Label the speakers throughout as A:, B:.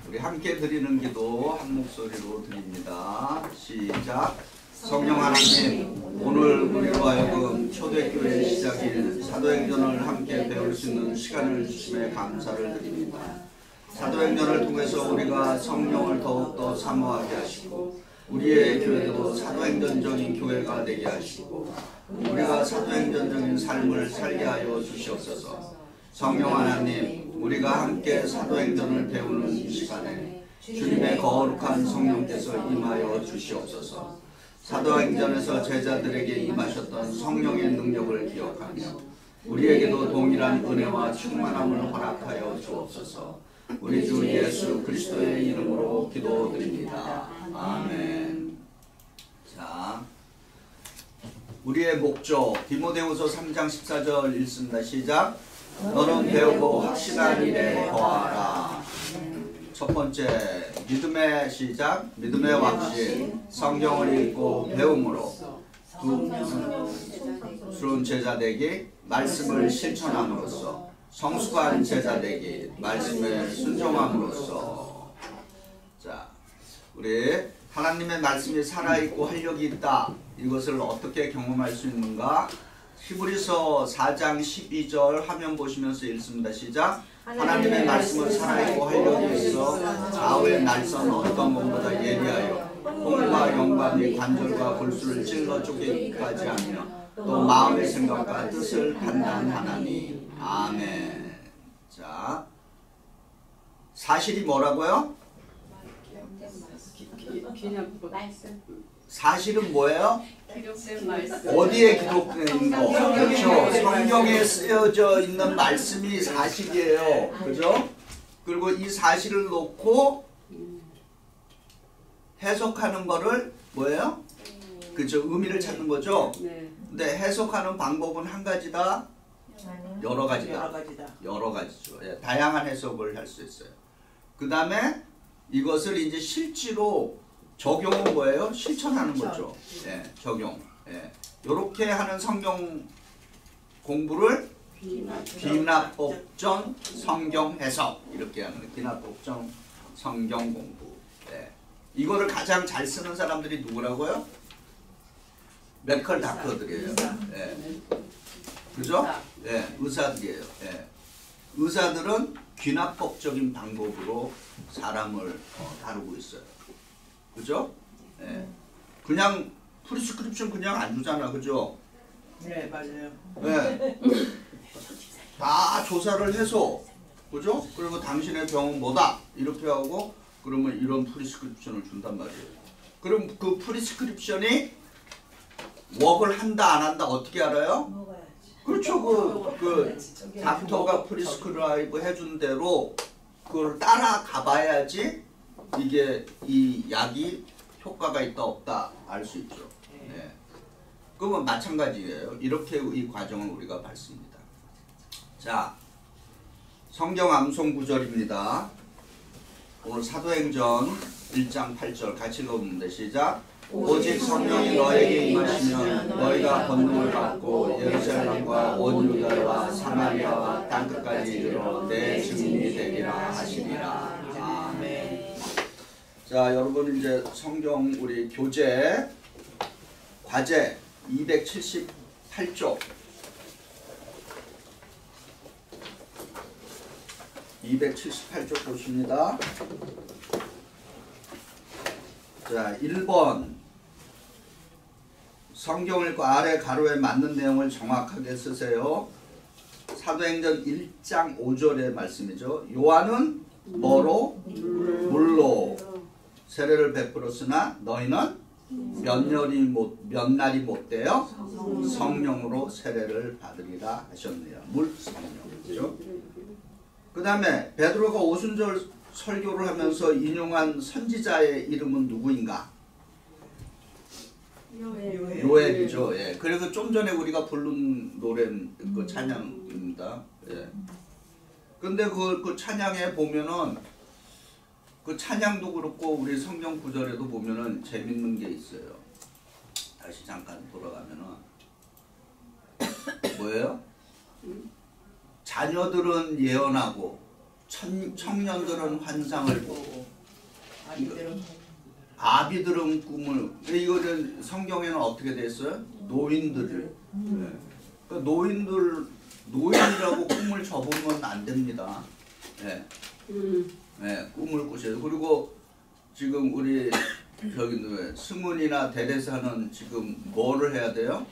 A: 우리 함께 드리는 기도 한 목소리로 드립니다. 시작. 성령 하나님, 오늘 우리로 하여금 초대교회 시작일 사도행전을 함께 배울 수 있는 시간을 주심에 감사를 드립니다. 사도행전을 통해서 우리가 성령을 더욱더 사모하게 하시고 우리의 교회도 사도행전적인 교회가 되게 하시고 우리가 사도행전적인 삶을 살게 하여 주시옵소서. 성령 하나님, 우리가 함께 사도행전을 배우는 이 시간에 주님의 거룩한 성령께서 임하여 주시옵소서. 사도행전에서 제자들에게 임하셨던 성령의 능력을 기억하며 우리에게도 동일한 은혜와 충만함을 허락하여 주옵소서. 우리 주 예수 그리스도의 이름으로 기도드립니다. 아멘. 자, 우리의 목적 디모데후서 3장 14절 읽습니다. 시작. 너는 배우고 확신한 일에 거하라. 첫 번째, 믿음의 시작, 믿음의 확신, 성경을 읽고 배움으로 스러운 제자 되기, 말씀을 실천함으로써 성숙한 제자 되기, 말씀에 순종함으로써. 자, 우리 하나님의 말씀이 살아있고 활력이 있다. 이것을 어떻게 경험할 수 있는가? 히브리서 4장 12절 화면 보시면서 읽습니다. 시작. 하나님의 말씀은 살아있고 활력이 있어 좌우의 날선 어떤 것보다 예리하여 혼과 영과 및 관절과 골수를 찔러 쪼개기까지 하며 또 마음의 생각과 뜻을 판단하나니. 아멘. 자, 사실이 뭐라고요? 사실은 뭐예요? 어디에 기록된 거? 그렇죠. 성경에 쓰여져 있는 말씀이 사실이에요. 그죠? 그리고 이 사실을 놓고 해석하는 거를 뭐예요? 그죠? 의미를 찾는 거죠? 근데 해석하는 방법은 한 가지다? 여러 가지다. 여러 가지죠. 예, 다양한 해석을 할 수 있어요. 그 다음에 이것을 이제 실제로 적용은 뭐예요? 실천하는 거죠. 예, 적용. 예. 이렇게 하는 성경 공부를 비납법전 성경 해석 이렇게 하는 거예요. 비납법전 성경 공부. 예. 이거를 가장 잘 쓰는 사람들이 누구라고요? 메디컬 닥터들이에요. 예. 그죠? 예, 의사들이에요. 예. 의사들은 귀납법적인 방법으로 사람을 다루고 있어요. 그죠? 예. 그냥 프리스크립션 그냥 안 주잖아. 그죠?
B: 네, 맞아요.
A: 예. 다 조사를 해서, 그죠? 그리고 당신의 병은 뭐다 이렇게 하고 그러면 이런 프리스크립션을 준단 말이에요. 그럼 그 프리스크립션이 웍을 한다 안 한다 어떻게 알아요?
B: 먹어야지.
A: 그렇죠. 그 닥터가 프리스크라이브 해준 대로 그걸 따라가 봐야지 이게 이 약이 효과가 있다 없다 알 수 있죠. 네. 그러면 마찬가지예요. 이렇게 이 과정을 우리가 밟습니다. 자, 성경 암송 구절입니다. 오늘 사도행전 1장 8절 같이 읽어보는데 시작. 오직 성령이 너에게 임하시면 너희가 권능을 받고 예루살렘과 온 유다와 사마리아와 땅끝까지 이르러 내 증인이 되리라 하시니라. 아멘. 자, 여러분 이제 성경 우리 교재 과제 278쪽 278쪽 보십니다. 자, 1번 성경을 읽고 아래 가로에 맞는 내용을 정확하게 쓰세요. 사도행전 1장 5절의 말씀이죠. 요한은 뭐로? 물로 세례를 베풀었으나 너희는 몇 날이 못 되어 성령으로 세례를 받으리라 하셨네요. 물 성령이죠. 그 다음에 베드로가 오순절 설교를 하면서 인용한 선지자의 이름은 누구인가? 요엘이죠. 예. 그래서 좀 전에 우리가 부른 노래 그 찬양입니다. 예. 근데 그 찬양에 보면은 그 찬양도 그렇고 우리 성경 구절에도 보면은 재밌는 게 있어요. 다시 잠깐 돌아가면은 뭐예요? 자녀들은 예언하고 청년들은 환상을 보고 아비들은 꿈을, 이거는 성경에는 어떻게 돼 있어요? 노인들을. 네. 그러니까 노인이라고 꿈을 접으면 안 됩니다. 네. 네, 꿈을 꾸셔요. 그리고 지금 우리 저기 승훈이나 대대사는 지금 뭐를 해야 돼요?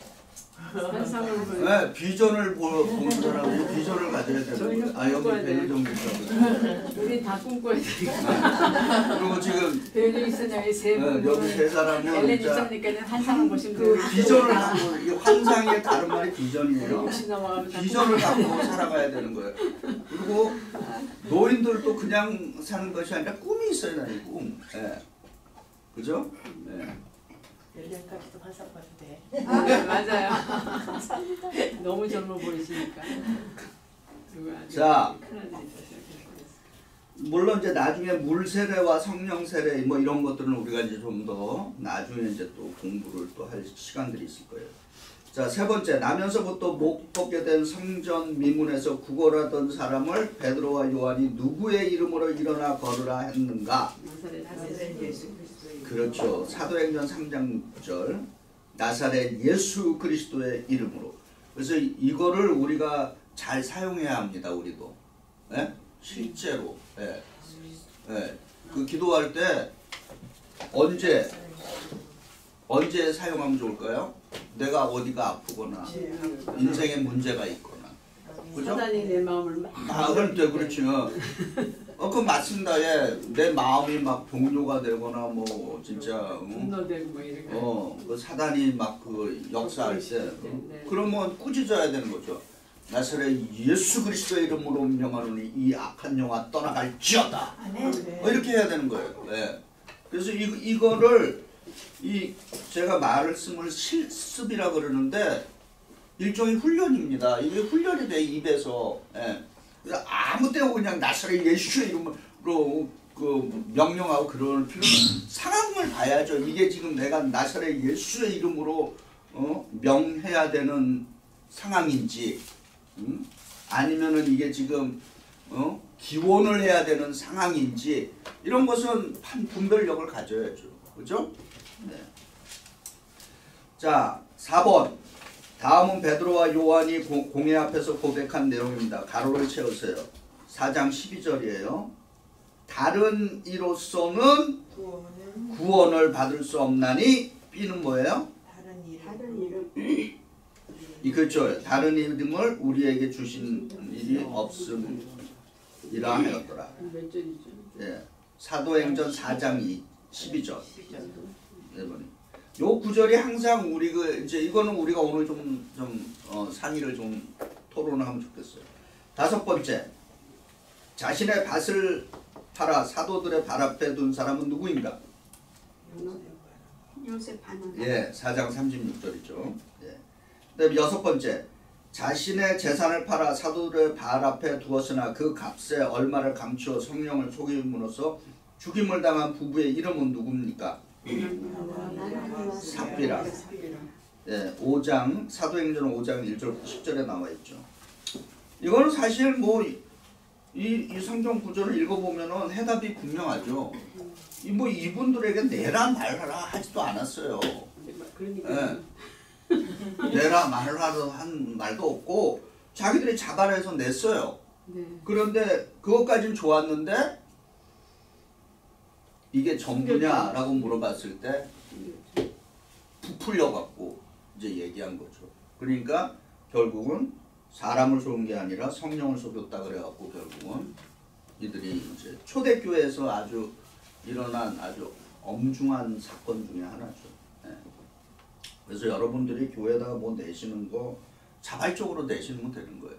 A: 네, 비전을 보는 사람은 비전을 가져야 되는 거예요. 여기 배일정 있다고.
B: 우리 다 꿈꿔야 되니까.
A: 그리고 지금
B: 배일정 있으냐 세 분.
A: 여기 세 사람은
B: 엘렌 있으니까는 환상을 보시면
A: 그 비전을 갖고, 이 환상의 다른 말이 비전이에요. 비전을 갖고 살아가야 되는 거예요. 그리고 노인들도 그냥 사는 것이 아니라 꿈이 있어야 되는 꿈. 네. 그죠? 네.
C: 연령까지도 환상 봐도 돼.
B: 네, 맞아요. 너무 젊어 보이시니까.
A: 자, 물론 이제 나중에 물 세례와 성령 세례 뭐 이런 것들은 우리가 이제 좀 더 나중에 이제 또 공부를 또 할 시간들이 있을 거예요. 자, 세 번째, 나면서부터 못 벗게 된 성전 미문에서 구걸하던 사람을 베드로와 요한이 누구의 이름으로 일어나 걸으라 했는가?
C: 나사렛 예수 그리스도의
A: 그렇죠. 사도행전 3장 9절 나사렛 예수 그리스도의 이름으로. 그래서 이거를 우리가 잘 사용해야 합니다. 우리도. 네? 실제로. 네. 네. 그 기도할 때 언제 사용하면 좋을까요? 내가 어디가 아프거나 인생에 문제가 있거나. 그죠?
B: 사단이 내 마음을 막.
A: 그렇죠. 그건 맞습니다. 예. 내 마음이 막 동요가 되거나 뭐 진짜
B: 분노되고 뭐 이런
A: 그 사단이 막 그 역사할 때 그러면 꾸짖어야 되는 거죠. 나사렛 예수 그리스도의 이름으로 명하노니 이 악한 영아 떠나갈지어다. 이렇게 해야 되는 거예요. 예. 그래서 이거를 제가 말씀을 실습이라 그러는데 일종의 훈련입니다. 이게 훈련이 돼 입에서. 예. 그래서 아무 때나 그냥 나사렛 예수의 이름으로 그 명령하고 그럴 필요는 상황을 봐야죠. 이게 지금 내가 나사렛 예수의 이름으로 명해야 되는 상황인지, 아니면은 이게 지금 기원을 해야 되는 상황인지 이런 것은 분별력을 가져야죠. 그죠? 네. 자, 4번. 다음은 베드로와 요한이 공회 앞에서 고백한 내용입니다. 가로를 채우세요. 4장 12절이에요. 다른 이로서는 구원을 받을 수 없나니 B는 뭐예요?
C: 다른 이름.
A: 그렇죠. 다른 이름을 우리에게 주신 일이 없음이라 하였더라.
B: 몇 절이죠?
A: 예. 사도행전 4장 12절. 요 구절이 항상 우리 이제 이거는 우리가 오늘 좀 상의를 좀 토론하면 좋겠어요. 5번째, 자신의 밭을 팔아 사도들의 발 앞에 둔 사람은 누구인가?
D: 요셉 하나.
A: 예, 4장 36절이죠. 예. 그다음에 6번째, 자신의 재산을 팔아 사도들의 발 앞에 두었으나 그 값에 얼마를 감추어 성령을 속임으로써 죽임을 당한 부부의 이름은 누굽니까? 삽비라. 예, 5장 사도행전 5장 1절 10절에 나와 있죠. 이거는 사실 뭐 이 성경 구절을 읽어보면은 해답이 분명하죠. 뭐 이분들에게 내라 말하라 하지도 않았어요.
B: 그러니까.
A: 예. 내라 말하라 한 말도 없고 자기들이 자발해서 냈어요.
B: 네.
A: 그런데 그것까지는 좋았는데 이게 전부냐라고 물어봤을 때 부풀려 갖고 이제 얘기한 거죠. 그러니까 결국은 사람을 속은 게 아니라 성령을 속였다 그래 갖고 결국은 이들이 이제 초대교회에서 아주 일어난 아주 엄중한 사건 중에 하나죠. 네. 그래서 여러분들이 교회에다가 뭐 내시는 거 자발적으로 내시면 되는 거예요.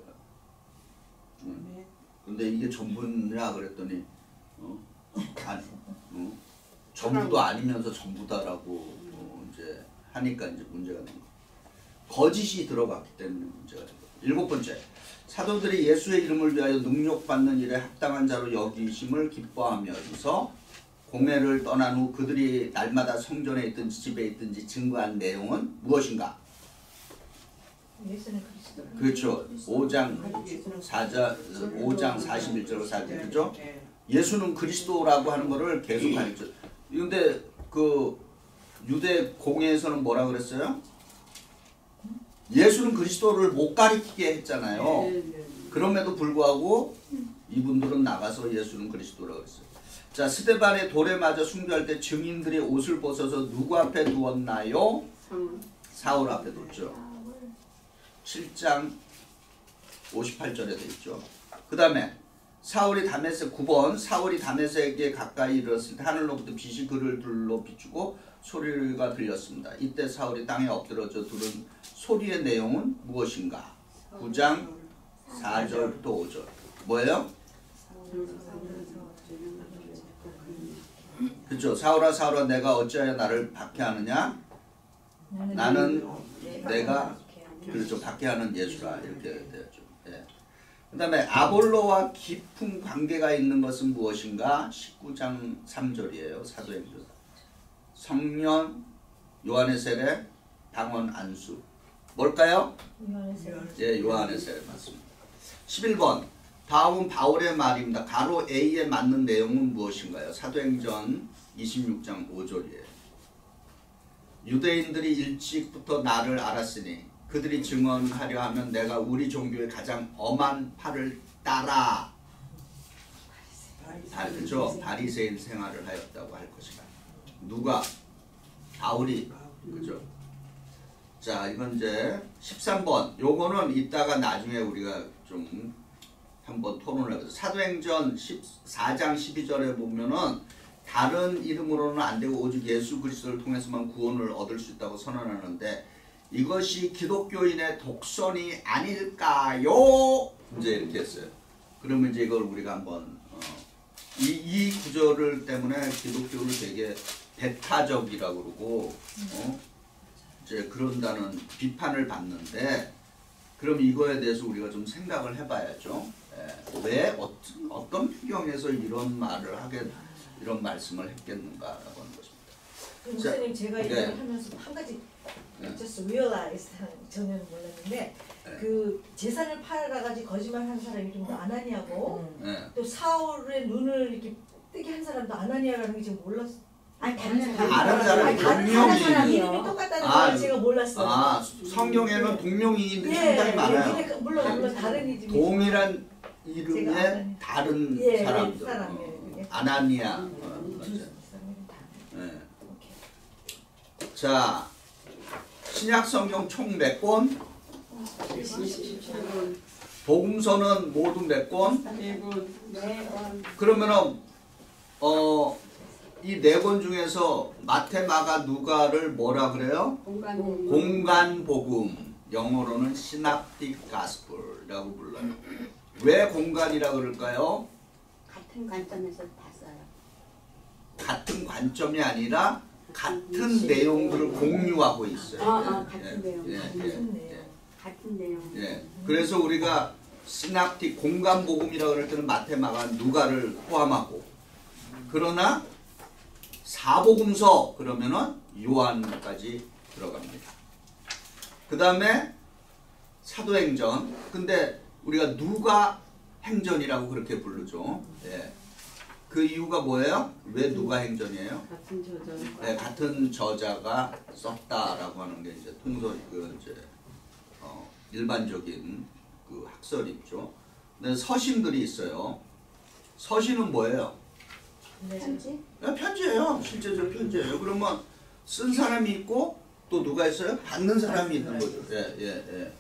A: 근데 이게 전부냐 그랬더니 아니, 전부도 아니면서 전부다라고 이제 하니까 이제 문제가 된 거. 거짓이 들어갔기 때문에 문제가 된 거. 7번째, 사도들이 예수의 이름을 위하여 능력받는 일에 합당한 자로 여기심을 기뻐하면서 공회를 떠난 후 그들이 날마다 성전에 있든지 집에 있든지 증거한 내용은 무엇인가?
C: 예수는 그리스도.
A: 그렇죠. 5장 41절로 4절 그죠? 예수는 그리스도라고 하는 거를 계속 가르쳐. 근데 그 유대 공예에서는 뭐라 그랬어요? 예수는 그리스도를 못 가리키게 했잖아요. 그럼에도 불구하고 이분들은 나가서 예수는 그리스도라고 했어요. 자, 스데반의 돌에 맞아 숭배할 때 증인들이 옷을 벗어서 누구 앞에 두었나요? 사울 앞에 뒀죠. 7장 58절에 돼 있죠. 그 다음에 사울이 다메섹 9번 사울이 다메섹에 가까이 이르렀을 때 하늘로부터 빛이 그를 둘러 비추고 소리가 들렸습니다. 이때 사울이 땅에 엎드러져 들은 소리의 내용은 무엇인가? 9장 4절부터 5절. 뭐예요? 그렇죠. 사울아 사울아 내가 어찌하여 나를 박해하느냐? 나는 내가 그렇죠. 박해하는 예수라 이렇게 되었죠. 예. 그 다음에 아볼로와 깊은 관계가 있는 것은 무엇인가? 19장 3절이에요. 사도행전. 성년, 요한의 세례, 방언, 안수. 뭘까요?
C: 요한의 세례.
A: 예, 요한의 세례 맞습니다. 11번. 다음은 바울의 말입니다. 가로 A에 맞는 내용은 무엇인가요? 사도행전 26장 5절이에요. 유대인들이 일찍부터 나를 알았으니 그들이 증언하려 하면 내가 우리 종교의 가장 엄한 팔을 따라 그렇죠? 바리새인 생활을 하였다고 할 것이다. 누가? 바울이. 그죠? 자, 이건 이제 13번. 요거는 이따가 나중에 우리가 좀 한번 토론을 해보죠. 사도행전 14장 12절에 보면은 다른 이름으로는 안 되고 오직 예수 그리스도를 통해서만 구원을 얻을 수 있다고 선언하는데 이것이 기독교인의 독선이 아닐까요? 이제 이렇게 했어요. 그러면 이제 이걸 우리가 한번 이 구절을 때문에 기독교를 되게 배타적이라고 그러고 이제 그런다는 비판을 받는데 그럼 이거에 대해서 우리가 좀 생각을 해봐야죠. 왜 어떤 배경에서 이런 말을 이런 말씀을 했겠는가라고 하는 것입니다.
C: 목사님 제가 이걸 하면서 한 가지 just realize 전에는 몰랐는데 그 재산을 팔아가지고 거짓말하는 사람이 좀 아나니아고 또 사울의 눈을 이렇게 뜨게 한 사람도 아나니아라는 게 지금 몰랐어.
D: 아니 다른
A: 사람이
C: 다른
A: 동명이인.
C: 이름이 똑같다는 걸 제가 몰랐어요.
A: 성경에는 동명이인들이
C: 예,
A: 상당히 많아요.
C: 예, 물론 다른 이름이
A: 동일한 이름의 다른 사람들. 아나니아. 네. 자, 신약 성경 총 몇 권?
B: 27권.
A: 복음서는 모두 몇 권?
B: 4권.
A: 그러면은 이 4권 중에서 마태, 마가, 누가를 뭐라 그래요? 공간 복음. 영어로는 시납틱 가스펠이라고 불러요. 왜 공간이라 그럴까요?
D: 같은 관점에서 봤어요.
A: 같은 관점이 아니라 같은 내용들을 공유하고 있어요.
D: 같은 내용. 같은 내용.
A: 예. 그래서 우리가 시납틱 공간 복음이라 그럴 때는 마태, 마가, 누가를 포함하고 그러나 사복음서 그러면은 요한까지 들어갑니다. 그 다음에 사도행전. 근데 우리가 누가 행전이라고 그렇게 부르죠. 예. 그 이유가 뭐예요? 왜 누가 행전이에요?
B: 같은 저자.
A: 네, 같은 저자가 썼다라고 하는 게 이제 일반적인 그 학설이죠. 근데 서신들이 있어요. 서신은 뭐예요?
D: 편지?
A: 네, 편지예요. 실제적 편지예요. 그러면 쓴 사람이 있고 또 누가 있어요? 받는 사람이 있는 거죠. 예.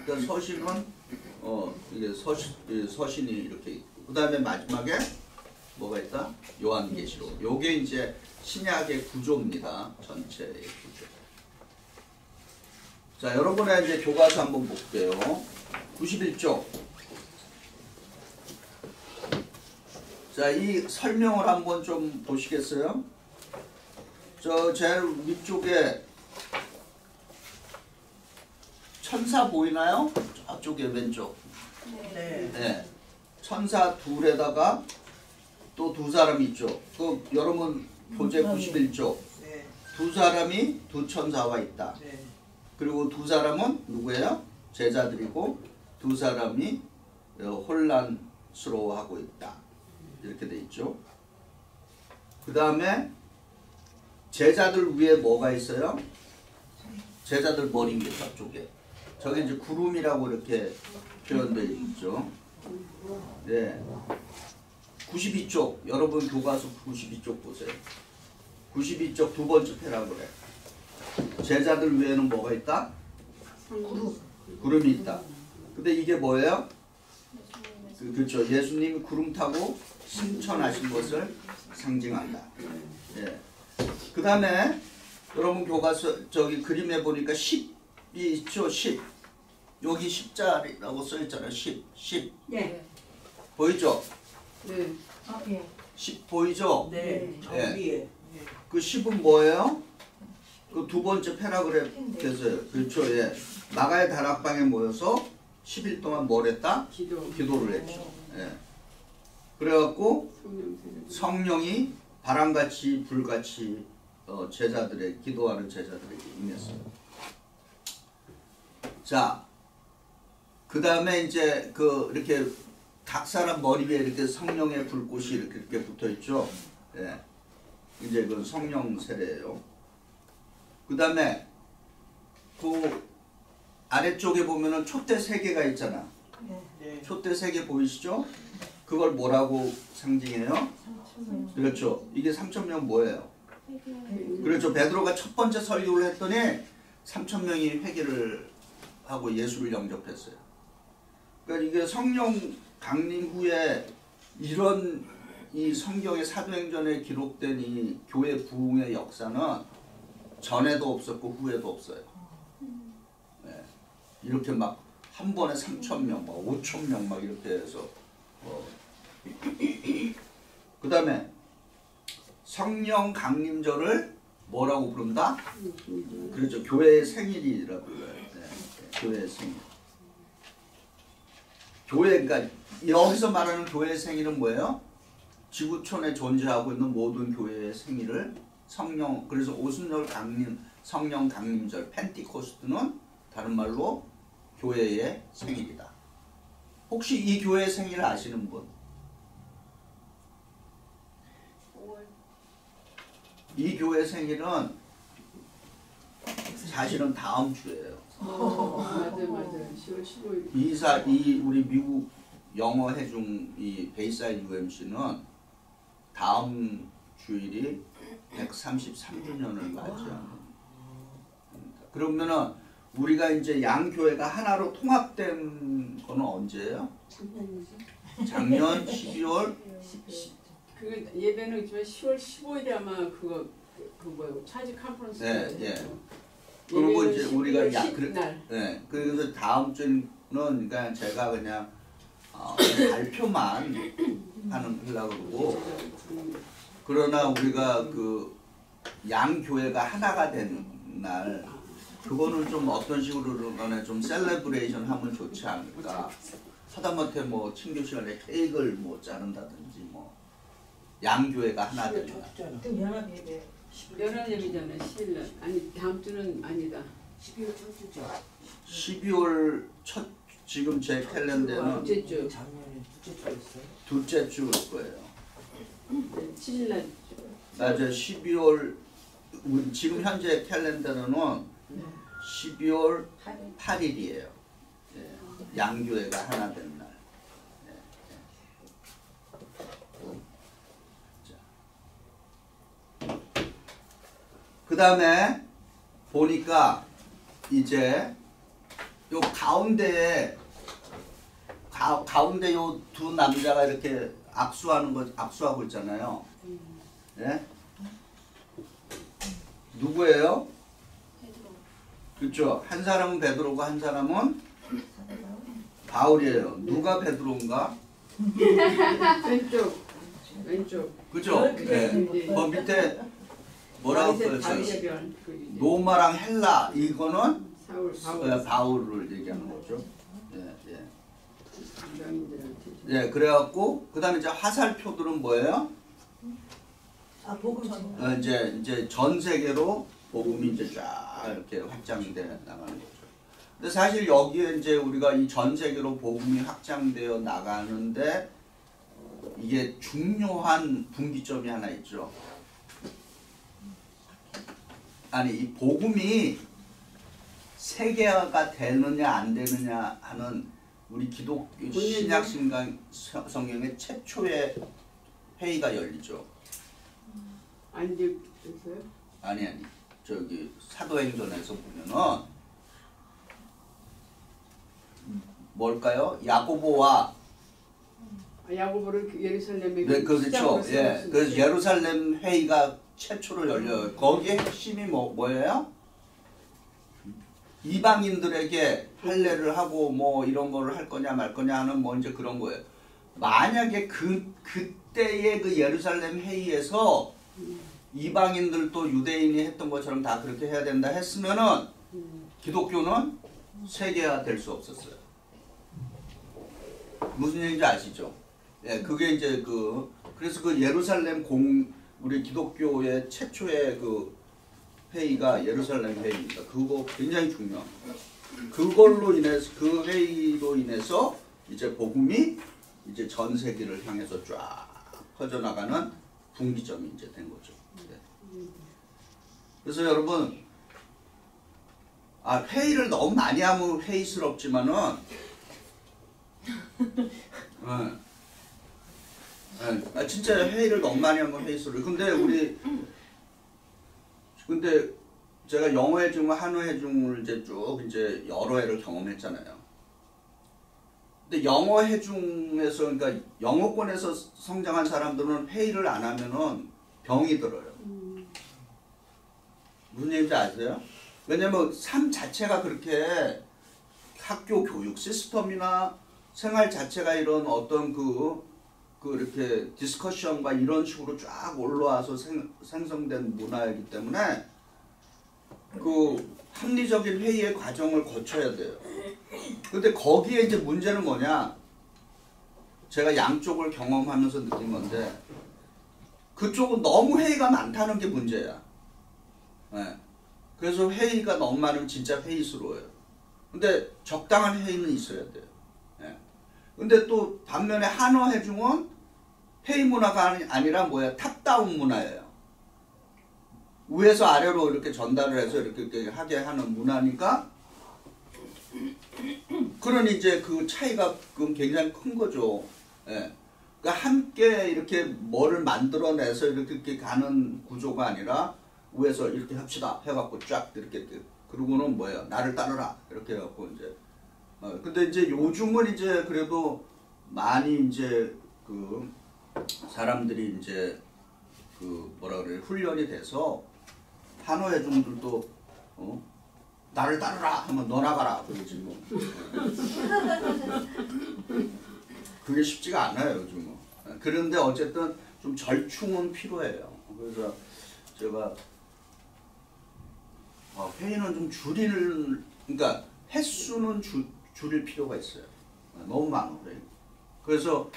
A: 그러니까 서신은 이게 서신이 이렇게 있고 그다음에 마지막에 뭐가 있다? 요한계시록. 요게 이제 신약의 구조입니다. 전체의 구조. 자, 여러분의 이제 교과서 한번 볼게요. 91쪽. 자, 이 설명을 한번 좀 보시겠어요? 저 제일 위쪽에 천사 보이나요? 저쪽에 왼쪽. 네. 천사 둘에다가 또 두 사람이 있죠. 그 여러분 교재 91쪽. 두 사람이 두 천사와 있다. 그리고 두 사람은 누구예요? 제자들이고 두 사람이 혼란스러워하고 있다. 이렇게 돼 있죠. 그 다음에 제자들 위에 뭐가 있어요? 제자들 머리 위에 저쪽에. 저게 이제 구름이라고 이렇게 표현되어 있죠. 네. 92쪽. 여러분 교과서 92쪽 보세요. 92쪽 두 번째 패라그래. 제자들 위에는 뭐가 있다? 구름이 있다. 근데 이게 뭐예요? 그렇죠. 예수님이 구름 타고 승천하신 것을 상징한다. 예. 그 다음에 여러분 교과서 저기 그림에 보니까 10이 있죠. 10. 여기 10자리라고 써있잖아요. 10.
D: 네.
A: 보이죠?
B: 네.
C: 아, 예.
A: 10 보이죠?
B: 네.
A: 예. 그 10은 뭐예요? 그 두 번째 패라그래프에서요. 그렇죠. 예. 마가의 다락방에 모여서 10일 동안 뭘 했다? 기도를 했죠. 예. 그래갖고 성령이 바람같이 불같이 제자들의 기도하는 제자들에게 임했어요. 자, 그 다음에 이제 그 이렇게 각 사람 머리 위에 이렇게 성령의 불꽃이 이렇게 붙어 있죠. 예. 이제 그 성령 세례예요. 그 다음에 그 아래쪽에 보면은 촛대 3개가 있잖아.
C: 네.
A: 촛대 3개 보이시죠? 그걸 뭐라고 상징해요? 그렇죠. 이게 3,000명 뭐예요? 그렇죠. 베드로가 첫 번째 설교를 했더니 3,000명이 회개를 하고 예수를 영접했어요. 그러니까 이게 성령 강림 후에 이런 이 성경의 사도행전에 기록된 이 교회 부흥의 역사는 전에도 없었고 후에도 없어요. 네. 이렇게 막 한 번에 3,000명, 막 5,000명 막 이렇게 해서 그 다음에 성령 강림절을 뭐라고 부른다? 그렇죠. 교회의 생일이라고 불러요. 네. 교회의 생일. 그러니까 여기서 말하는 교회의 생일은 뭐예요? 지구촌에 존재하고 있는 모든 교회의 생일을 그래서 오순절 강림, 성령 강림절, 펜티코스트는 다른 말로 교회의 생일이다. 혹시 이 교회의 생일을 아시는 분? 이 교회 생일은 사실은 다음 주예요.
B: 맞아요. 10월 15일.
A: 이 우리 미국 영어 해중 이 베이사이드 UMC는 다음 주일이 133주년을 맞이하는 겁니다. 그러면은 우리가 이제 양 교회가 하나로 통합된 거는 언제예요? 작년 12월.
B: 그 예배는 있지만 10월 15일에 아마 그 뭐예요? 차지 컨퍼런스.
A: 네, 예. 그리고 이제 우리가 네, 그래서 다음 주는 그러니까 제가 그냥 발표만 하려고 그러고, 그러나 우리가 그 양 교회가 하나가 된 날, 그거는 좀 어떤 식으로 간에 좀 셀레브레이션 하면 좋지 않을까. 하다못해 뭐 친교 시간에 케이크를 뭐 자른다든지 뭐 양교회가 하나 된 날.
C: 또 연합예배.
B: 연합예배잖아요. 10일. 아니 다음 주는 아니다.
E: 12월 첫 주죠.
A: 12월 첫 지금 제 캘린더는
B: 둘째 주.
E: 작년에 둘째 주였어요.
A: 둘째 주일 거예요.
B: 네, 7일 날.
A: 맞아. 12월 지금 현재 캘린더는 12월 8일이에요. 예. 양교회가 하나 된 날. 그 다음에 보니까 이제 요 가운데 요 두 남자가 이렇게 악수하고 있잖아요. 예? 누구예요? 그렇죠. 한 사람은 베드로고 한 사람은 바울이에요. 누가 베드로인가?
B: 왼쪽.
A: 그죠? 네. 그 밑에 뭐라고 써있어요? 로마랑 헬라 이거는 바울을 얘기하는 거죠. 예. 예, 그래갖고 그다음에 이제 화살표들은 뭐예요?
C: 복음
A: 이제 전 세계로 복음이 이제 쫙 이렇게 확장돼 나가는 거죠. 근데 사실 여기에 이제 우리가 이 전 세계로 복음이 확장되어 나가는데 이게 중요한 분기점이 하나 있죠. 아니 이 복음이 세계화가 되느냐 안 되느냐 하는 우리 기독교 신약 성경의 최초의 회의가 열리죠.
B: 안 됐어요?
A: 아니 저기 사도행전에서 보면은 뭘까요? 야고보와
B: 야고보를 예루살렘에
A: 네, 그렇죠. 예, 그래서 예루살렘 회의가 최초로 열려요. 거기에 핵심이 뭐예요? 이방인들에게 할례를 하고 뭐 이런 거를 할 거냐 말 거냐 하는 뭐 이제 그런 거예요. 만약에 그때의 그 예루살렘 회의에서 이방인들도 유대인이 했던 것처럼 다 그렇게 해야 된다 했으면은 기독교는 세계화 될 수 없었어요. 무슨 얘기인지 아시죠? 예, 그게 이제 그래서 그 예루살렘 우리 기독교의 최초의 그 회의가 예루살렘 회의입니다. 그거 굉장히 중요합니다. 그걸로 인해서 그 회의로 인해서 이제 복음이 이제 전 세계를 향해서 쫙 퍼져나가는 분기점이 이제 된 거죠. 네. 그래서 여러분 회의를 너무 많이 하면 회의스럽지만은 진짜 회의를 너무 많이 하면 회의스러워요. 근데 제가 영어 회중과 한어 회중을 이제 여러 회를 경험했잖아요. 근데 영어 회중에서 그러니까 영어권에서 성장한 사람들은 회의를 안 하면은 병이 들어요. 무슨 얘기인지 아세요? 왜냐면 삶 자체가 그렇게 학교 교육 시스템이나 생활 자체가 이런 어떤 이렇게 디스커션과 이런 식으로 쫙 올라와서 생성된 문화이기 때문에 그 합리적인 회의의 과정을 거쳐야 돼요. 근데 거기에 이제 문제는 뭐냐? 제가 양쪽을 경험하면서 느낀 건데 그쪽은 너무 회의가 많다는 게 문제야. 네. 그래서 회의가 너무 많으면 진짜 회의스러워요. 근데 적당한 회의는 있어야 돼요. 네. 근데 또 반면에 한어 회중은 회의 문화가 아니라 뭐야? 탑다운 문화예요. 위에서 아래로 이렇게 전달을 해서 이렇게 하게 하는 문화니까 그러니 이제 그 차이가 굉장히 큰 거죠. 예. 그러니까 함께 이렇게 뭐를 만들어내서 이렇게 가는 구조가 아니라 위에서 이렇게 합시다 해갖고 쫙 이렇게 그러고는 뭐예요? 나를 따르라 이렇게 해갖고 이제 근데 이제 요즘은 이제 그래도 많이 이제 사람들이 이제 뭐라 그래요? 훈련이 돼서 한어 회중들도 나를 따르라 하면 너 나가라 그러지 뭐. 그게 쉽지가 않아요 요즘은. 그런데 어쨌든 좀 절충은 필요해요. 그래서 제가 회의는 좀 그러니까 횟수는 줄일 필요가 있어요. 너무 많아 회의. 그래서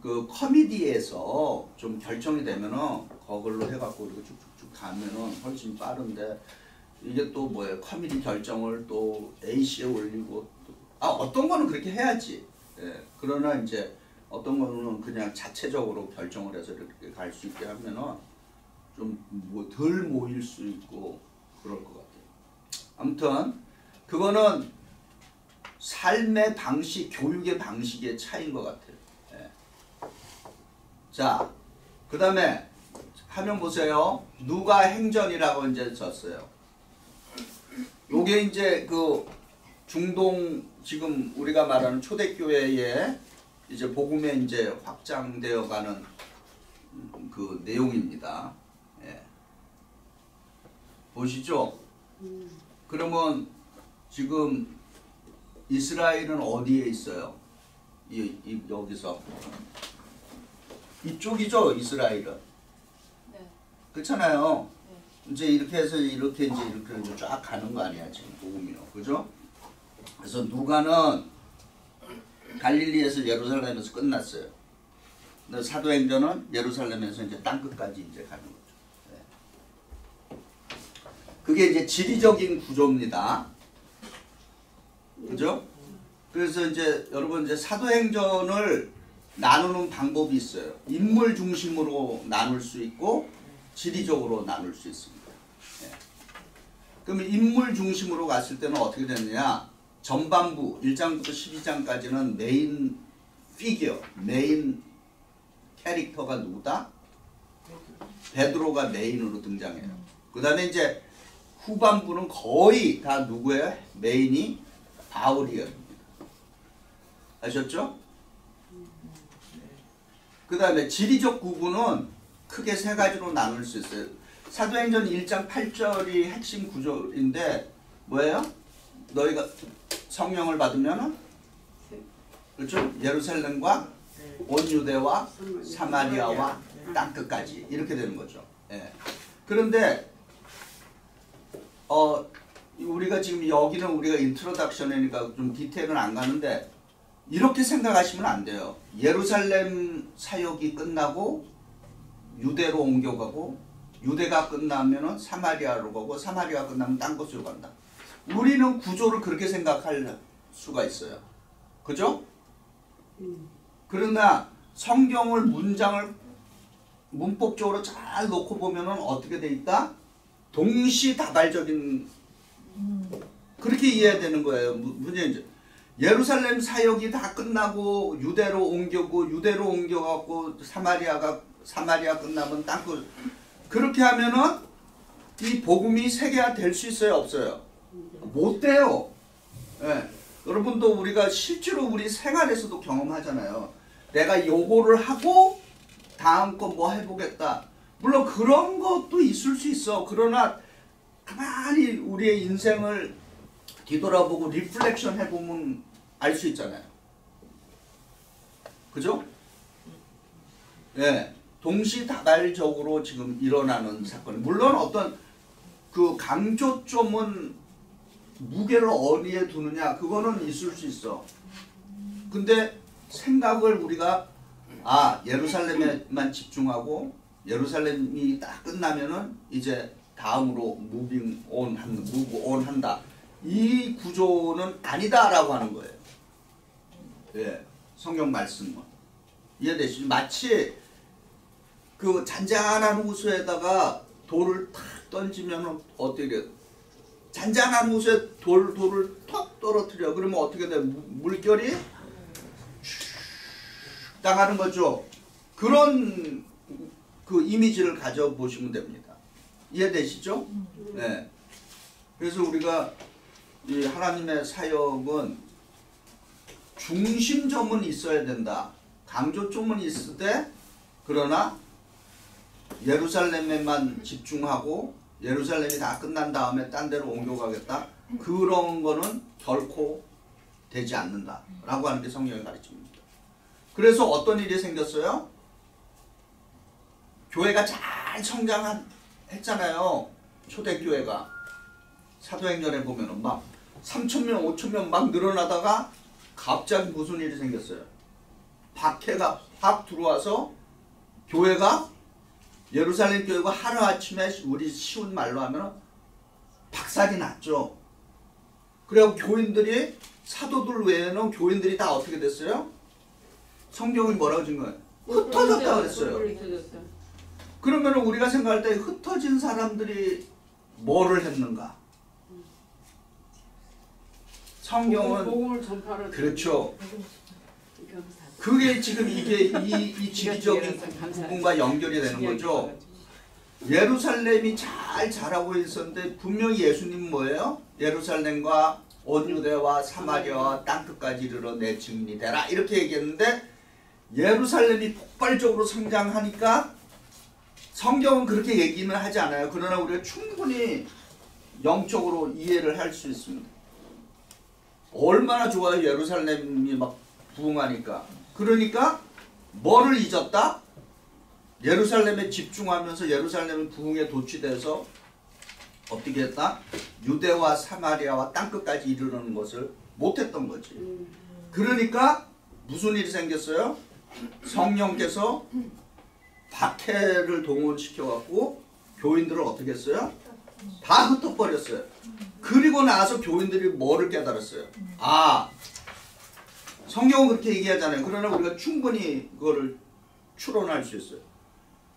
A: 그 커미디에서 좀 결정이 되면은 그걸로 해갖고 이렇게 쭉쭉쭉 가면은 훨씬 빠른데 이게 또 뭐예요? 커미디 결정을 또 A씨에 올리고 어떤 거는 그렇게 해야지. 예. 그러나 이제 어떤 거는 그냥 자체적으로 결정을 해서 이렇게 갈 수 있게 하면은 좀 뭐 덜 모일 수 있고 그럴 것 같아요. 아무튼 그거는 삶의 방식, 교육의 방식의 차이인 것 같아요. 예. 자, 그 다음에 화면 보세요. 누가 행전이라고 이제 졌어요. 요게 이제 중동 지금 우리가 말하는 초대교회의 이제 복음에 이제 확장되어 가는 그 내용입니다. 예. 보시죠. 그러면 지금 이스라엘은 어디에 있어요? 여기서 이쪽이죠, 이스라엘은.
F: 네.
A: 그렇잖아요. 네. 이제 이렇게 해서 이렇게 쫙 가는 거 아니야 지금 복음이요, 그죠? 그래서 누가는 갈릴리에서 예루살렘에서 끝났어요. 근데 사도행전은 예루살렘에서 이제 땅 끝까지 이제 가는 거죠. 네. 그게 이제 지리적인 구조입니다. 그죠? 그래서 이제 여러분 이제 사도행전을 나누는 방법이 있어요. 인물 중심으로 나눌 수 있고 지리적으로 나눌 수 있습니다. 예. 그러면 인물 중심으로 갔을 때는 어떻게 되느냐? 전반부 1장부터 12장까지는 메인 피규어, 메인 캐릭터가 누구다? 베드로가 메인으로 등장해요. 그 다음에 이제 후반부는 거의 다 누구예요? 메인이 바울이에요. 아셨죠? 그 다음에 지리적 구분은 크게 세 가지로 나눌 수 있어요. 사도행전 1장 8절이 핵심 구절인데 뭐예요? 너희가 성령을 받으면 그렇죠? 예루살렘과 온 유대와 사마리아와 땅끝까지 이렇게 되는 거죠. 예. 그런데 우리가 지금 여기는 우리가 인트로덕션이니까 좀 디테일은 안 가는데 이렇게 생각하시면 안 돼요. 예루살렘 사역이 끝나고 유대로 옮겨가고 유대가 끝나면은 사마리아로 가고 사마리아가 끝나면 딴 곳으로 간다. 우리는 구조를 그렇게 생각할 수가 있어요. 그죠? 그러나 성경을 문장을 문법적으로 잘 놓고 보면은 어떻게 돼 있다? 동시다발적인 그렇게 이해해야 되는 거예요. 문제는 예루살렘 사역이 다 끝나고 유대로 옮겨고 유대로 옮겨갖고 사마리아 끝나면 땅끝 그렇게 하면은 이 복음이 세계화될 수 있어요? 없어요? 못 돼요. 예. 여러분도 우리가 실제로 우리 생활에서도 경험하잖아요. 내가 요거를 하고 다음 거 뭐 해보겠다. 물론 그런 것도 있을 수 있어. 그러나 가만히 우리의 인생을 뒤돌아보고 리플렉션 해보면 알 수 있잖아요. 그죠? 예. 동시다발적으로 지금 일어나는 사건. 물론 어떤 그 강조점은 무게를 어디에 두느냐 그거는 있을 수 있어. 근데 생각을 우리가 예루살렘에만 집중하고 예루살렘이 딱 끝나면은 이제 다음으로 무빙 온 한다. 이 구조는 아니다라고 하는 거예요. 예, 성경 말씀은 이해되시죠? 마치 그 잔잔한 호수에다가 돌을 탁 던지면 어떻게 잔잔한 호수에 돌을 톡 떨어뜨려. 그러면 어떻게 돼? 물결이 나가는 거죠. 그런 그 이미지를 가져보시면 됩니다. 이해되시죠? 네. 그래서 우리가 이 하나님의 사역은 중심점은 있어야 된다. 강조점은 있을 때 그러나 예루살렘에만 집중하고 예루살렘이 다 끝난 다음에 딴 데로 옮겨가겠다. 그런 거는 결코 되지 않는다. 라고 하는 게 성경의 가르침입니다. 그래서 어떤 일이 생겼어요? 교회가 잘 성장했잖아요. 초대교회가. 사도행전에 보면은 막 3,000명, 5,000명 막 늘어나다가 갑자기 무슨 일이 생겼어요? 박해가 확 들어와서 교회가 예루살렘 교회가 하루아침에 우리 쉬운 말로 하면 박살이 났죠. 그리고 교인들이 사도들 외에는 교인들이 다 어떻게 됐어요? 성경이 뭐라고 준 거예요? 흩어졌다 그랬어요. 그러면 우리가 생각할 때 흩어진 사람들이 뭐를 했는가? 성경은
B: 복음을 전파를
A: 그렇죠. 그게 지금 이 지리적인 부분과 연결이 되는 거죠. 예루살렘이 잘 자라고 있었는데 분명히 예수님 뭐예요? 예루살렘과 온 유대와 사마리아와 땅끝까지 이르러 내 증인이 되라 이렇게 얘기했는데 예루살렘이 폭발적으로 성장하니까 성경은 그렇게 얘기는 하지 않아요. 그러나 우리가 충분히 영적으로 이해를 할 수 있습니다. 얼마나 좋아요. 예루살렘이 막 부흥하니까. 그러니까 뭐를 잊었다? 예루살렘에 집중하면서 예루살렘은 부흥에 도취돼서 어떻게 했다? 유대와 사마리아와 땅끝까지 이르는 것을 못했던 거지. 그러니까 무슨 일이 생겼어요? 성령께서 박해를 동원시켜갖고 교인들을 어떻게 했어요? 다 흩어버렸어요. 그리고 나서 교인들이 뭐를 깨달았어요? 성경은 그렇게 얘기하잖아요. 그러나 우리가 충분히 그거를 추론할 수 있어요.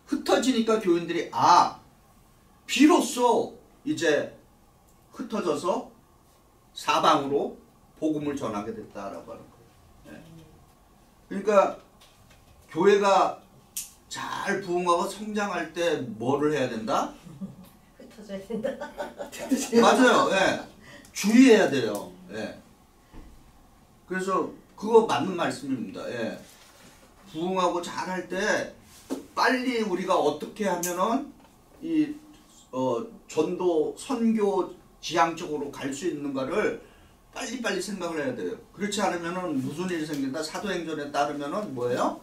A: 흩어지니까 교인들이 비로소 이제 흩어져서 사방으로 복음을 전하게 됐다라고 하는 거예요. 그러니까 교회가 잘 부흥하고 성장할 때 뭐를 해야 된다?
C: 흩어져야 된다.
A: 맞아요. 예. 주의해야 돼요. 예. 그래서 그거 맞는 말씀입니다. 예. 부흥하고 잘할 때 빨리 우리가 어떻게 하면은 이 전도 선교 지향 쪽으로 갈 수 있는가를 빨리빨리 생각을 해야 돼요. 그렇지 않으면은 무슨 일이 생긴다? 사도행전에 따르면은 뭐예요?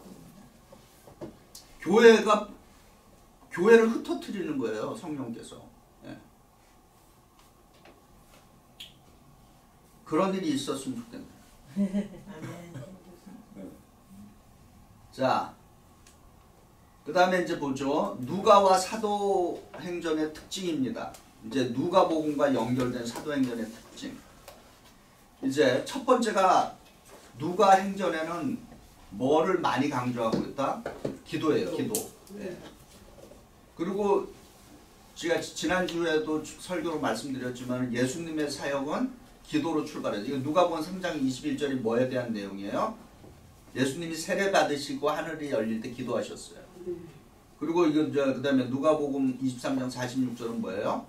A: 교회를 흩어뜨리는 거예요. 성령께서. 예. 그런 일이 있었으면 좋겠네요. 자, 그 다음에 이제 보죠. 누가와 사도행전의 특징입니다. 이제 누가복음과 연결된 사도행전의 특징. 이제 첫 번째가 누가행전에는 뭐를 많이 강조하고 있다? 기도예요. 기도. 네. 그리고 제가 지난주에도 설교로 말씀드렸지만 예수님의 사역은 기도로 출발해요. 이거 누가복음 3장 21절이 뭐에 대한 내용이에요? 예수님이 세례 받으시고 하늘이 열릴 때 기도하셨어요. 그리고 이거 그다음에 누가복음 23장 46절은 뭐예요?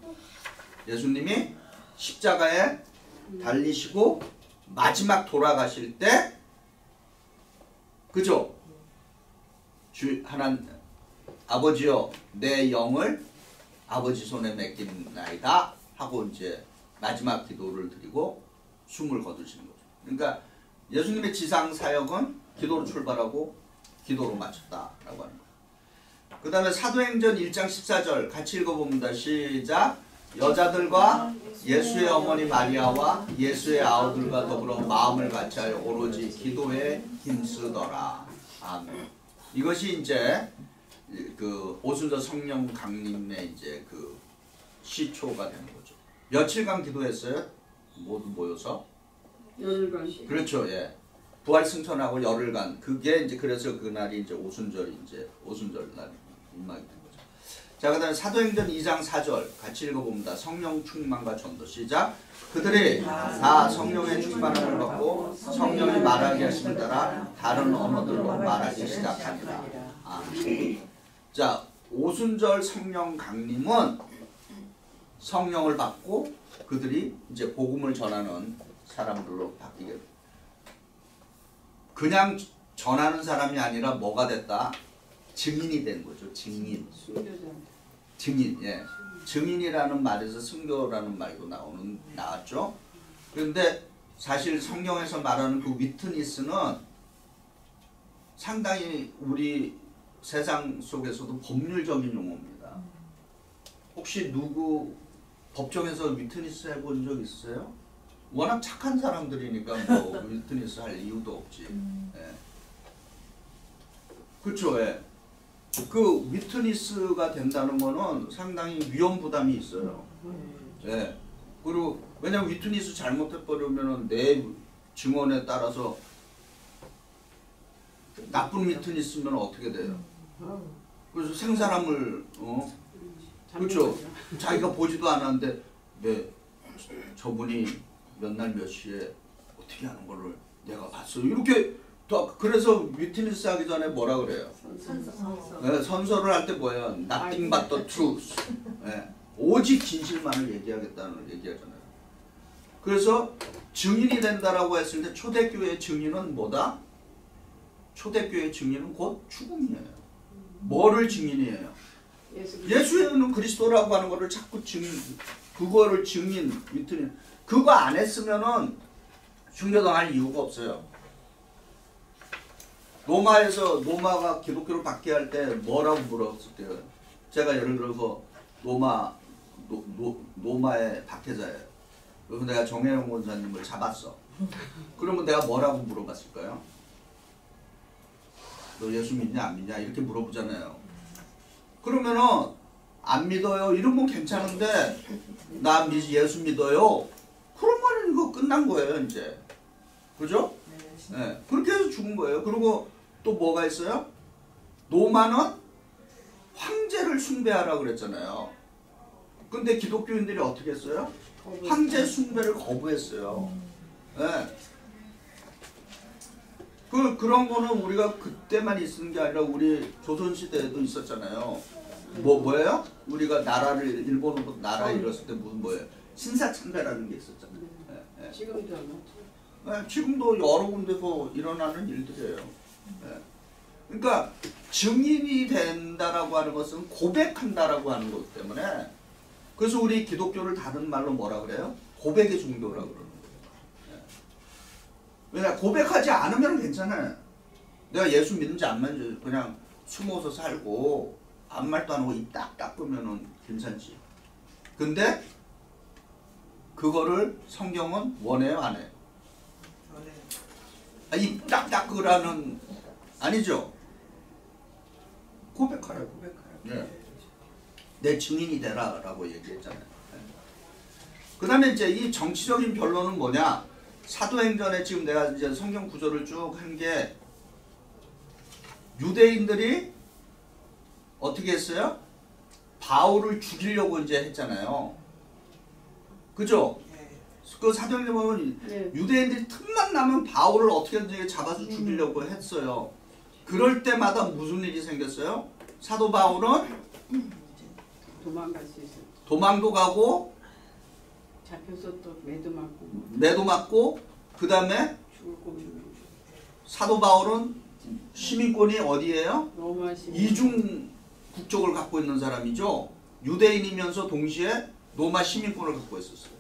A: 예수님이 십자가에 달리시고 마지막 돌아가실 때, 그죠? 하나님 아버지여 내 영을 아버지 손에 맡긴나이다 하고 이제 마지막 기도를 드리고 숨을 거두시는 거죠. 그러니까 예수님의 지상 사역은 기도로 출발하고 기도로 마쳤다라고 하는 거예요. 그 다음에 사도행전 1장 14절 같이 읽어봅니다. 시작. 여자들과 예수의 어머니 마리아와 예수의 아우들과 더불어 마음을 같이하여 오로지 기도에 힘쓰더라. 아멘. 이것이 이제 그 오순절 성령 강림의 이제 그 시초가 되는 거죠. 며칠간 기도했어요? 모두 모여서?
B: 열흘간.
A: 그렇죠. 예. 부활 승천하고 열흘간. 그게 이제 그래서 그날이 이제 오순절이 이제 오순절 날 임하게 된 거죠. 자, 그다음에 사도행전 2장 4절 같이 읽어봅니다. 성령 충만과 전도. 시작. 그들이 다 성령의 충만함을 받고 성령이 말하게 하심을 따라 다른 언어들로 말하기 시작합니다. 아멘. 자, 오순절 성령 강림은 성령을 받고 그들이 이제 복음을 전하는 사람들로 바뀌게 됩니다. 그냥 전하는 사람이 아니라 뭐가 됐다? 증인이 된 거죠. 증인. 증인. 예. 증인이라는 말에서 순교라는 말도 나왔죠. 그런데 사실 성경에서 말하는 그 위트니스는 상당히 우리 세상 속에서도 법률적인 용어입니다. 혹시 누구 법정에서 위트니스 해본 적 있어요? 워낙 착한 사람들이니까 뭐 위트니스 할 이유도 없지. 예. 그렇죠. 예. 그 위트니스가 된다는 거는 상당히 위험 부담이 있어요. 예. 그리고 왜냐면 위트니스 잘못해버리면 내 증언에 따라서 나쁜 위트니스면 어떻게 돼요? 그래서 생사람을 그렇죠. 자기가 보지도 않았는데 네 저분이 몇 날 몇 시에 어떻게 하는 거를 내가 봤어요. 이렇게 그래서 위트니스 하기 전에 뭐라 그래요? 선서. 네, 선서를 할 때 뭐예요? Nothing but the truth. 네, 오직 진실만을 얘기하겠다는 얘기하잖아요. 그래서 증인이 된다라고 했을 때 초대교회의 증인은 뭐다? 초대교회의 증인은 곧 죽음이에요. 뭐를 증인이에요? 예수는 그리스도라고 하는 거를 자꾸 그거를 증인, 위트니스. 그거 안 했으면은 순교당할 이유가 없어요. 로마가 기독교를 받게 할 때 뭐라고 물었을게요? 제가 예를 들어서 로마의 박해자예요. 그래서 내가 정혜영 원사님을 잡았어. 그러면 내가 뭐라고 물어봤을까요? 너 예수 믿냐 안 믿냐 이렇게 물어보잖아요. 그러면은 안 믿어요 이러면 괜찮은데 나 예수 믿어요. 그러면은 이거 끝난 거예요 이제. 그죠? 예, 그렇게 해서 죽은 거예요. 그리고 또 뭐가 있어요? 로마는 황제를 숭배하라고 그랬잖아요. 근데 기독교인들이 어떻게 했어요? 황제 숭배를 거부했어요. 예. 그런 거는 우리가 그때만 있는 게 아니라 우리 조선시대에도 있었잖아요. 뭐예요? 우리가 나라를 일본으로 나라 잃었을 때 무슨 뭐예요? 신사참배라는 게 있었잖아요. 예, 예.
B: 지금도
A: 예, 지금도 여러 군데서 일어나는 일들이에요. 예. 그러니까 증인이 된다라고 하는 것은 고백한다라고 하는 것 때문에 그래서 우리 기독교를 다른 말로 뭐라 그래요? 고백의 종교라고 그러는 거예요. 예. 왜냐 고백하지 않으면 괜찮아요. 내가 예수 믿는지 안 믿는지 그냥 숨어서 살고 아무 말도 안 하고 입 딱 닦으면 괜찮지. 근데 그거를 성경은 원해요 안 해요? 입 딱 닦으라는 아니죠. 고백하라고. 네. 내 증인이 되라라고 얘기했잖아요. 네. 그 다음에 이제 이 정치적인 변론은 뭐냐? 사도행전에 지금 내가 이제 성경 구조를 쭉 한 게 유대인들이 어떻게 했어요? 바울을 죽이려고 이제 했잖아요. 그죠? 그 사도행전 보면 유대인들이 틈만 나면 바울을 어떻게든지 잡아서 죽이려고 했어요. 그럴 때마다 무슨 일이 생겼어요? 사도 바울은
B: 도망갈 수 있어요.
A: 도망도 가고
B: 잡혀서 또
A: 매도 맞고 그 다음에
B: 죽을 고민.
A: 사도 바울은 시민권이 어디예요?
B: 로마 시민.
A: 이중 국적을 갖고 있는 사람이죠. 유대인이면서 동시에 로마 시민권을 갖고 있었어요.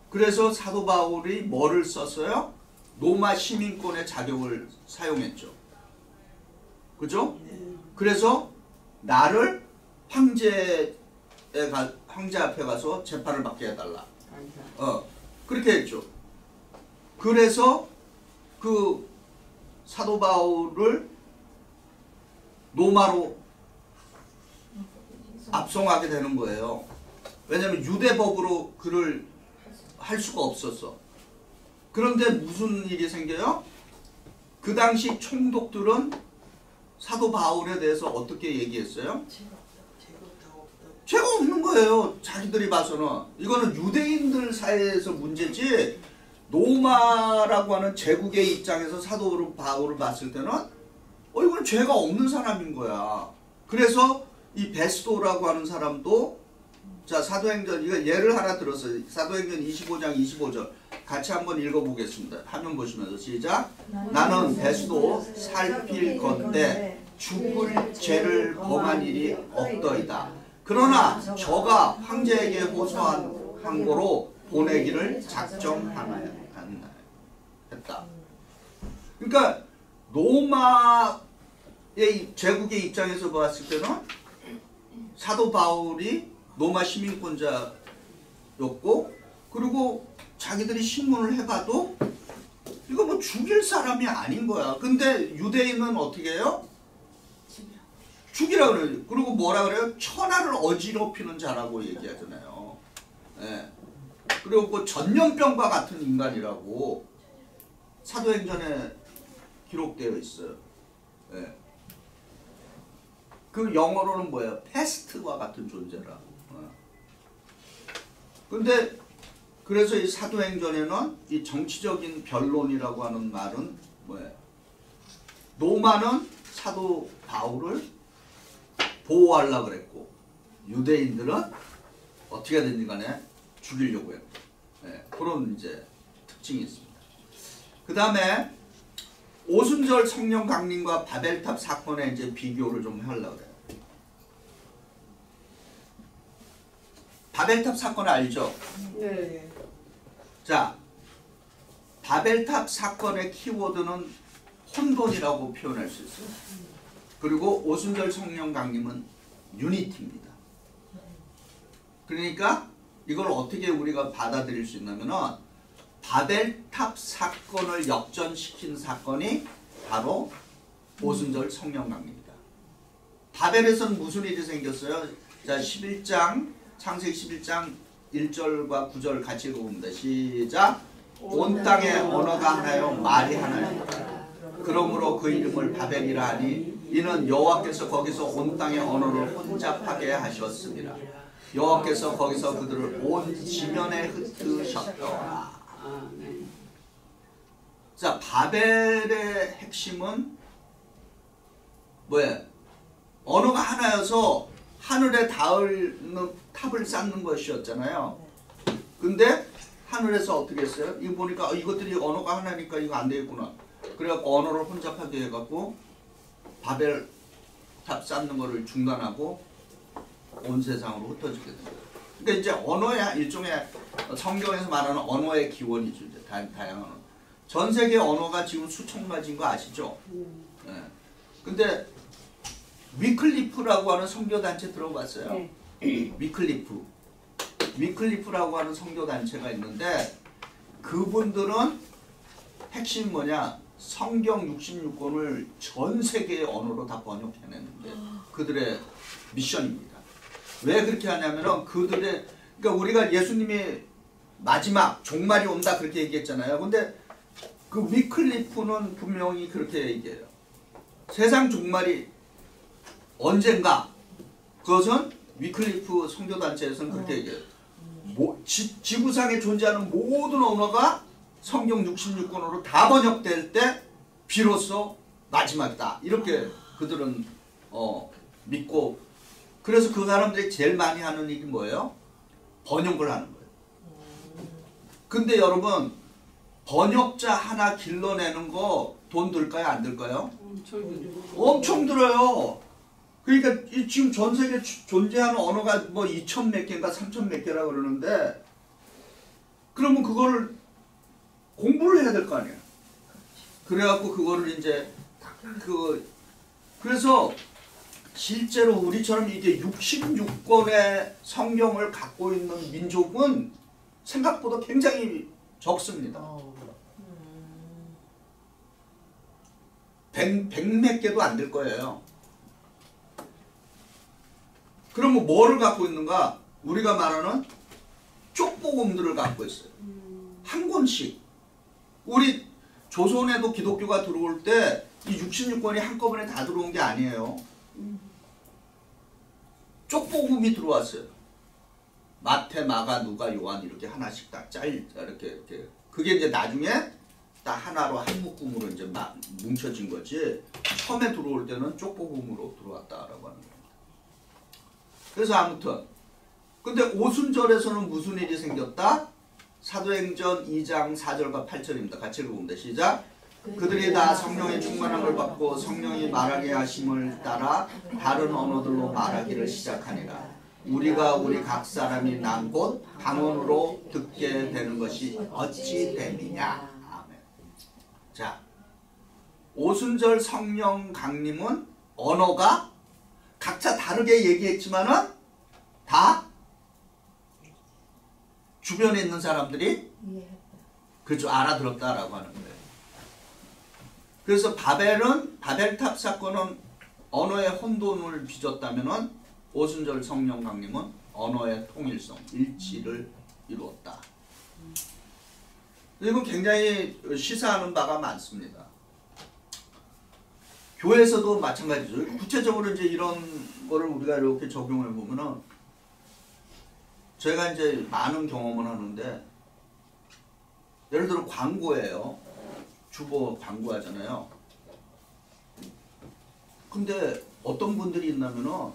A: 그래서 사도 바울이 뭐를 썼어요? 로마 시민권의 자격을 사용했죠. 그죠? 그래서 나를 황제 앞에 가서 재판을 받게 해달라. 그렇게 했죠. 그래서 그 사도 바울을 로마로 압송하게 되는 거예요. 왜냐하면 유대법으로 그를 할 수가 없었어. 그런데 무슨 일이 생겨요? 그 당시 총독들은 사도 바울에 대해서 어떻게 얘기했어요? 죄가 없는 거예요. 자기들이 봐서는. 이거는 유대인들 사이에서 문제지 로마라고 하는 제국의 입장에서 사도 바울을 봤을 때는 이건 죄가 없는 사람인 거야. 그래서 이 베스도라고 하는 사람도 자 사도행전 이거 예를 하나 들었어요. 사도행전 25장 25절 같이 한번 읽어보겠습니다. 화면 보시면서 시작. 나는 베스도 살필 건대 죽을 죄를 범한 일이 없더이다. 그러나 저가 황제에게 호소한 거로 보내기를 작정하였다. 그러니까 로마의 제국의 입장에서 봤을 때는 사도 바울이 로마 시민권자였고 그리고 자기들이 신문을 해봐도 이거 뭐 죽일 사람이 아닌 거야. 근데 유대인은 어떻게 해요? 죽이라 그래요. 그리고 뭐라 그래요? 천하를 어지럽히는 자라고 얘기하잖아요. 예. 그리고 그 전염병과 같은 인간이라고 사도행전에 기록되어 있어요. 예. 그 영어로는 뭐예요? 패스트와 같은 존재라. 근데 그래서 이 사도행전에는 이 정치적인 변론이라고 하는 말은 뭐예요? 로마는 사도 바울을 보호하려고 그랬고 유대인들은 어떻게든지 간에 죽이려고 했고 그런 이제 특징이 있습니다. 그 다음에 오순절 성령 강림과 바벨탑 사건의 이제 비교를 좀 하려고 그래요. 바벨탑 사건 알죠?
B: 네.
A: 자, 바벨탑 사건의 키워드는 혼돈이라고 표현할 수 있어요. 그리고 오순절 성령 강림은 유니티입니다. 그러니까 이걸 어떻게 우리가 받아들일 수 있냐면은 바벨탑 사건을 역전시킨 사건이 바로 오순절 성령 강림입니다. 바벨에서는 무슨 일이 생겼어요? 자, 11장 창세기 11장 1절과 9절 같이 읽어봅니다. 시작. 온 땅의 언어가 하나요 말이 하나입니다. 그러므로 그 이름을 바벨이라 하니 이는 여호와께서 거기서 온 땅의 언어를 혼잡하게 하셨습니다. 여호와께서 거기서 그들을 온 지면에 흩으셨더라. 자, 바벨의 핵심은 뭐예요? 언어가 하나여서 하늘에 닿는 탑을 쌓는 것이었잖아요. 근데 하늘에서 어떻게 했어요? 이거 보니까 이것들이 언어가 하나니까 이거 안 되겠구나. 그래갖고 언어를 혼잡하게 해갖고 바벨 탑 쌓는 거를 중단하고 온 세상으로 흩어지게 됩니다. 그러니까 이제 언어의 일종의 성경에서 말하는 언어의 기원이죠. 이제 다양한 언어. 전 세계 언어가 지금 수천 가지인 거 아시죠? 네. 근데 위클리프라고 하는 선교단체 들어봤어요?
D: 네.
A: 위클리프라고 하는 선교단체가 있는데 그분들은 핵심 뭐냐? 성경 66권을 전 세계의 언어로 다 번역해냈는데 그들의 미션입니다. 왜 그렇게 하냐면은 그들의 그러니까 우리가 예수님이 마지막 종말이 온다 그렇게 얘기했잖아요. 근데 그 위클리프는 분명히 그렇게 얘기해요. 세상 종말이 언젠가 그것은 위클리프 선교단체에서는 그렇게 얘기해요. 지구상에 존재하는 모든 언어가 성경 66권으로 다 번역될 때 비로소 마지막이다. 이렇게 그들은 믿고 그래서 그 사람들이 제일 많이 하는 일이 뭐예요? 번역을 하는 거예요. 근데 여러분 번역자 하나 길러내는 거 돈 들까요? 안 들까요? 엄청 들어요. 그러니까 지금 전 세계에 존재하는 언어가 뭐 2,000 몇 개인가 3,000 몇 개라 그러는데 그러면 그거를 공부를 해야 될 거 아니에요. 그래갖고 그거를 이제 그래서 실제로 우리처럼 이게 66권의 성경을 갖고 있는 민족은 생각보다 굉장히 적습니다. 100 몇 개도 안 될 거예요. 그러면 뭐를 갖고 있는가? 우리가 말하는 쪽복음들을 갖고 있어요. 한 권씩. 우리 조선에도 기독교가 들어올 때 이 66권이 한꺼번에 다 들어온 게 아니에요. 쪽복음이 들어왔어요. 마태, 마가, 누가, 요한 이렇게 하나씩 딱 이렇게 그게 이제 나중에 딱 하나로 한 묶음으로 이제 뭉쳐진 거지. 처음에 들어올 때는 쪽복음으로 들어왔다라고 하는 거예요. 그래서 아무튼 근데 오순절에서는 무슨 일이 생겼다? 사도행전 2장 4절과 8절입니다. 같이 읽어봅니다. 시작. 그들이 다 성령의 충만함을 받고 성령이 말하게 하심을 따라 다른 언어들로 말하기를 시작하니라. 우리가 우리 각 사람이 난 곳 방언으로 듣게 되는 것이 어찌 됨이냐. 아멘. 자, 오순절 성령 강림은 언어가 각자 다르게 얘기했지만은 다 주변에 있는 사람들이 그죠 알아들었다라고 하는 거예요. 그래서 바벨탑 사건은 언어의 혼돈을 빚었다면은 오순절 성령 강림은 언어의 통일성, 일치를 이루었다. 이건 굉장히 시사하는 바가 많습니다. 교회에서도 마찬가지죠. 구체적으로 이제 이런 거를 우리가 이렇게 적용해 보면은 제가 이제 많은 경험을 하는데 예를 들어 광고예요. 주보 광고하잖아요. 근데 어떤 분들이 있냐면은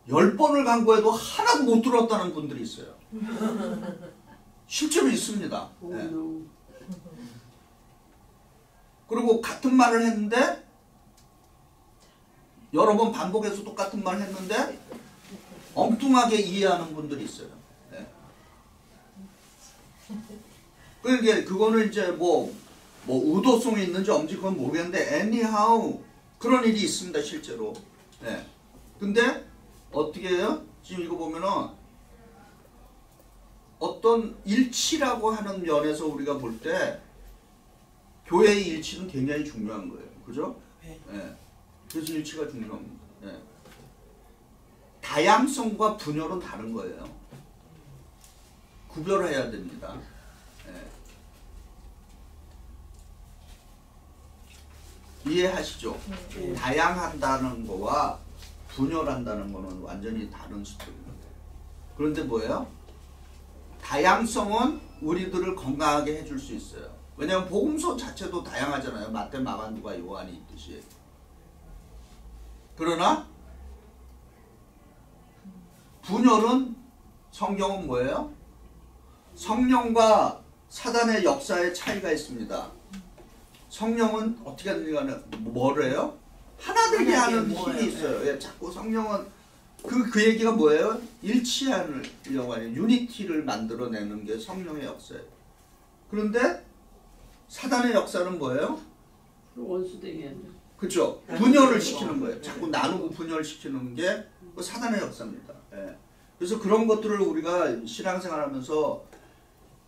A: 10번을 광고해도 하나도 못 들었다는 분들이 있어요. 실제로 있습니다. 네. 그리고 같은 말을 했는데 여러 번 반복해서 똑같은 말을 했는데 엉뚱하게 이해하는 분들이 있어요. 네. 그러니까 그거는 이제 뭐 의도성이 있는지 없는지 그건 모르겠는데 anyhow 그런 일이 있습니다. 실제로. 네. 근데 어떻게 해요? 지금 이거 보면은 어떤 일치라고 하는 면에서 우리가 볼 때 교회의 일치는 굉장히 중요한 거예요. 그죠? 네. 그래서 일치가 중요합니다. 네. 다양성과 분열은 다른 거예요. 구별해야 됩니다. 네. 이해하시죠? 다양한다는 거와 분열한다는 거는 완전히 다른 스토리입니다. 그런데 뭐예요? 다양성은 우리들을 건강하게 해줄 수 있어요. 왜냐하면 복음서 자체도 다양하잖아요. 마태, 마가, 누가, 요한이 있듯이. 그러나 분열은 성경은 뭐예요? 성령과 사단의 역사의 차이가 있습니다. 성령은 어떻게 하는 뭐래요? 하나 되게 하는 힘이 있어요. 예, 자꾸 성령은 그 얘기가 뭐예요? 일치하려고 하는 유니티를 만들어내는 게 성령의 역사예요. 그런데 사단의 역사는 뭐예요?
B: 원수되게 하는.
A: 그렇죠. 분열을 시키는 거예요. 자꾸 나누고 분열시키는 게 그 사단의 역사입니다. 예. 그래서 그런 것들을 우리가 신앙생활하면서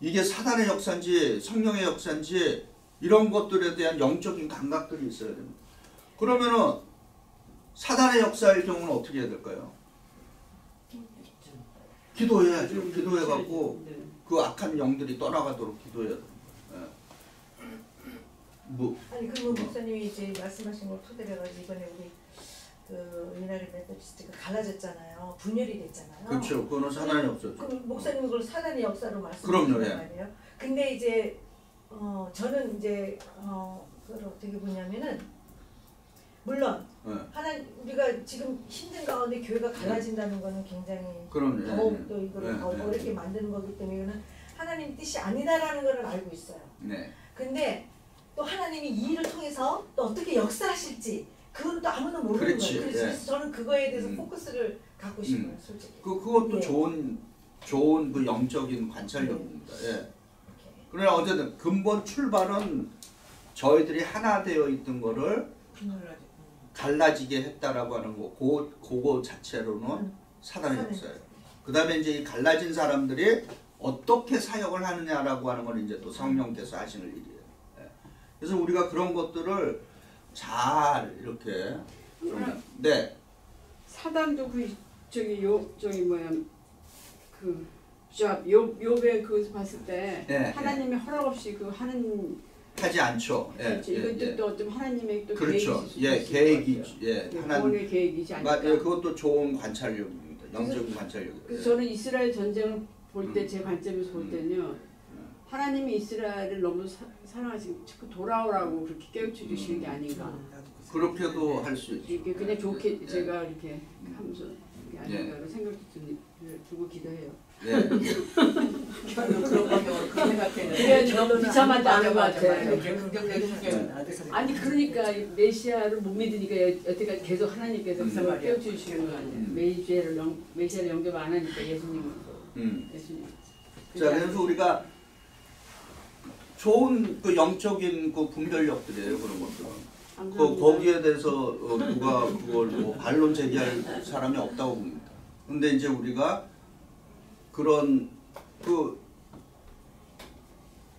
A: 이게 사단의 역사인지 성령의 역사인지 이런 것들에 대한 영적인 감각들이 있어야 됩니다. 그러면은 사단의 역사일 경우는 어떻게 해야 될까요? 기도해야죠. 기도해갖고 그 악한 영들이 떠나가도록 기도해야 됩니다.
C: 아니 그러면 목사님이 이제 말씀하신 걸 토대로 해가지고 이번에 우리 그 미나리 메토디스트가 갈라졌잖아요. 분열이 됐잖아요.
A: 그렇죠. 그거는 사단의 역사죠.
C: 그럼 목사님은 그걸 사단의 역사로
A: 그럼요,
C: 말씀하시는 거 아니에요? 근데 이제 저는 이제 그걸 어떻게 보냐면은 물론 우리가 지금 힘든 가운데 교회가 갈라진다는 거는 굉장히 더욱 또 이걸 어렵게 만드는 거기 때문에 이거는 하나님 뜻이 아니다라는 걸 알고 있어요. 근데 또 하나님이 이 일을 통해서 또 어떻게 역사하실지 그건 또 아무도 모르는 거예요. 그래서 저는 그거에 대해서 포커스를 갖고 싶어요, 솔직히.
A: 그것도 좋은 그 영적인 관찰력입니다. 예. 그러나 어쨌든 근본 출발은 저희들이 하나 되어 있던 거를 갈라지게 했다라고 하는 거, 그거 자체로는 사단의 역사예요. 그 다음에 이제 이 갈라진 사람들이 어떻게 사역을 하느냐라고 하는 건 이제 또 성령께서 하시는 일이에요. 예. 그래서 우리가 그런 것들을 잘 이렇게 네.
B: 사단도 욥의 그것을 봤을 때 하나님의 허락 없이 그
A: 하지 않죠.
B: 이것도 또 어떤 하나님의 또
A: 그렇죠. 계획이지.
B: 하나님의 계획이지 않을까.
A: 그것도 좋은 관찰력입니다. 영적인 관찰력.
B: 그래서 저는 이스라엘 전쟁을 볼 때 제 관점에서 볼 때는요. 하나님이 이스라엘을 너무 사랑하시고 자꾸 돌아오라고 그렇게 깨우쳐 주시는 게 아닌가.
A: 그렇게도 할 수 있죠.
B: 이렇게 그냥 좋게 제가 이렇게 하면서 이게 아닌가 생각도 들고 기도해요.
E: 저는 그런 방향으로 그 생각해요.
B: 그래 너무 비참하지 않은 것 같아요.
E: 긍정적인 성격은
B: 아니 그러니까 메시아를 못 믿으니까 여태까지 계속 하나님께서 그걸 깨우쳐 주시는 거 아니에요. 메시아를 영접 안 하니까 예수님.
A: 자 그래서 우리가 좋은 그 영적인 그 분별력들이에요. 그런 것들은. 거기에 대해서 누가 그걸 뭐 반론 제기할 사람이 없다고 봅니다. 근데 이제 우리가 그런 그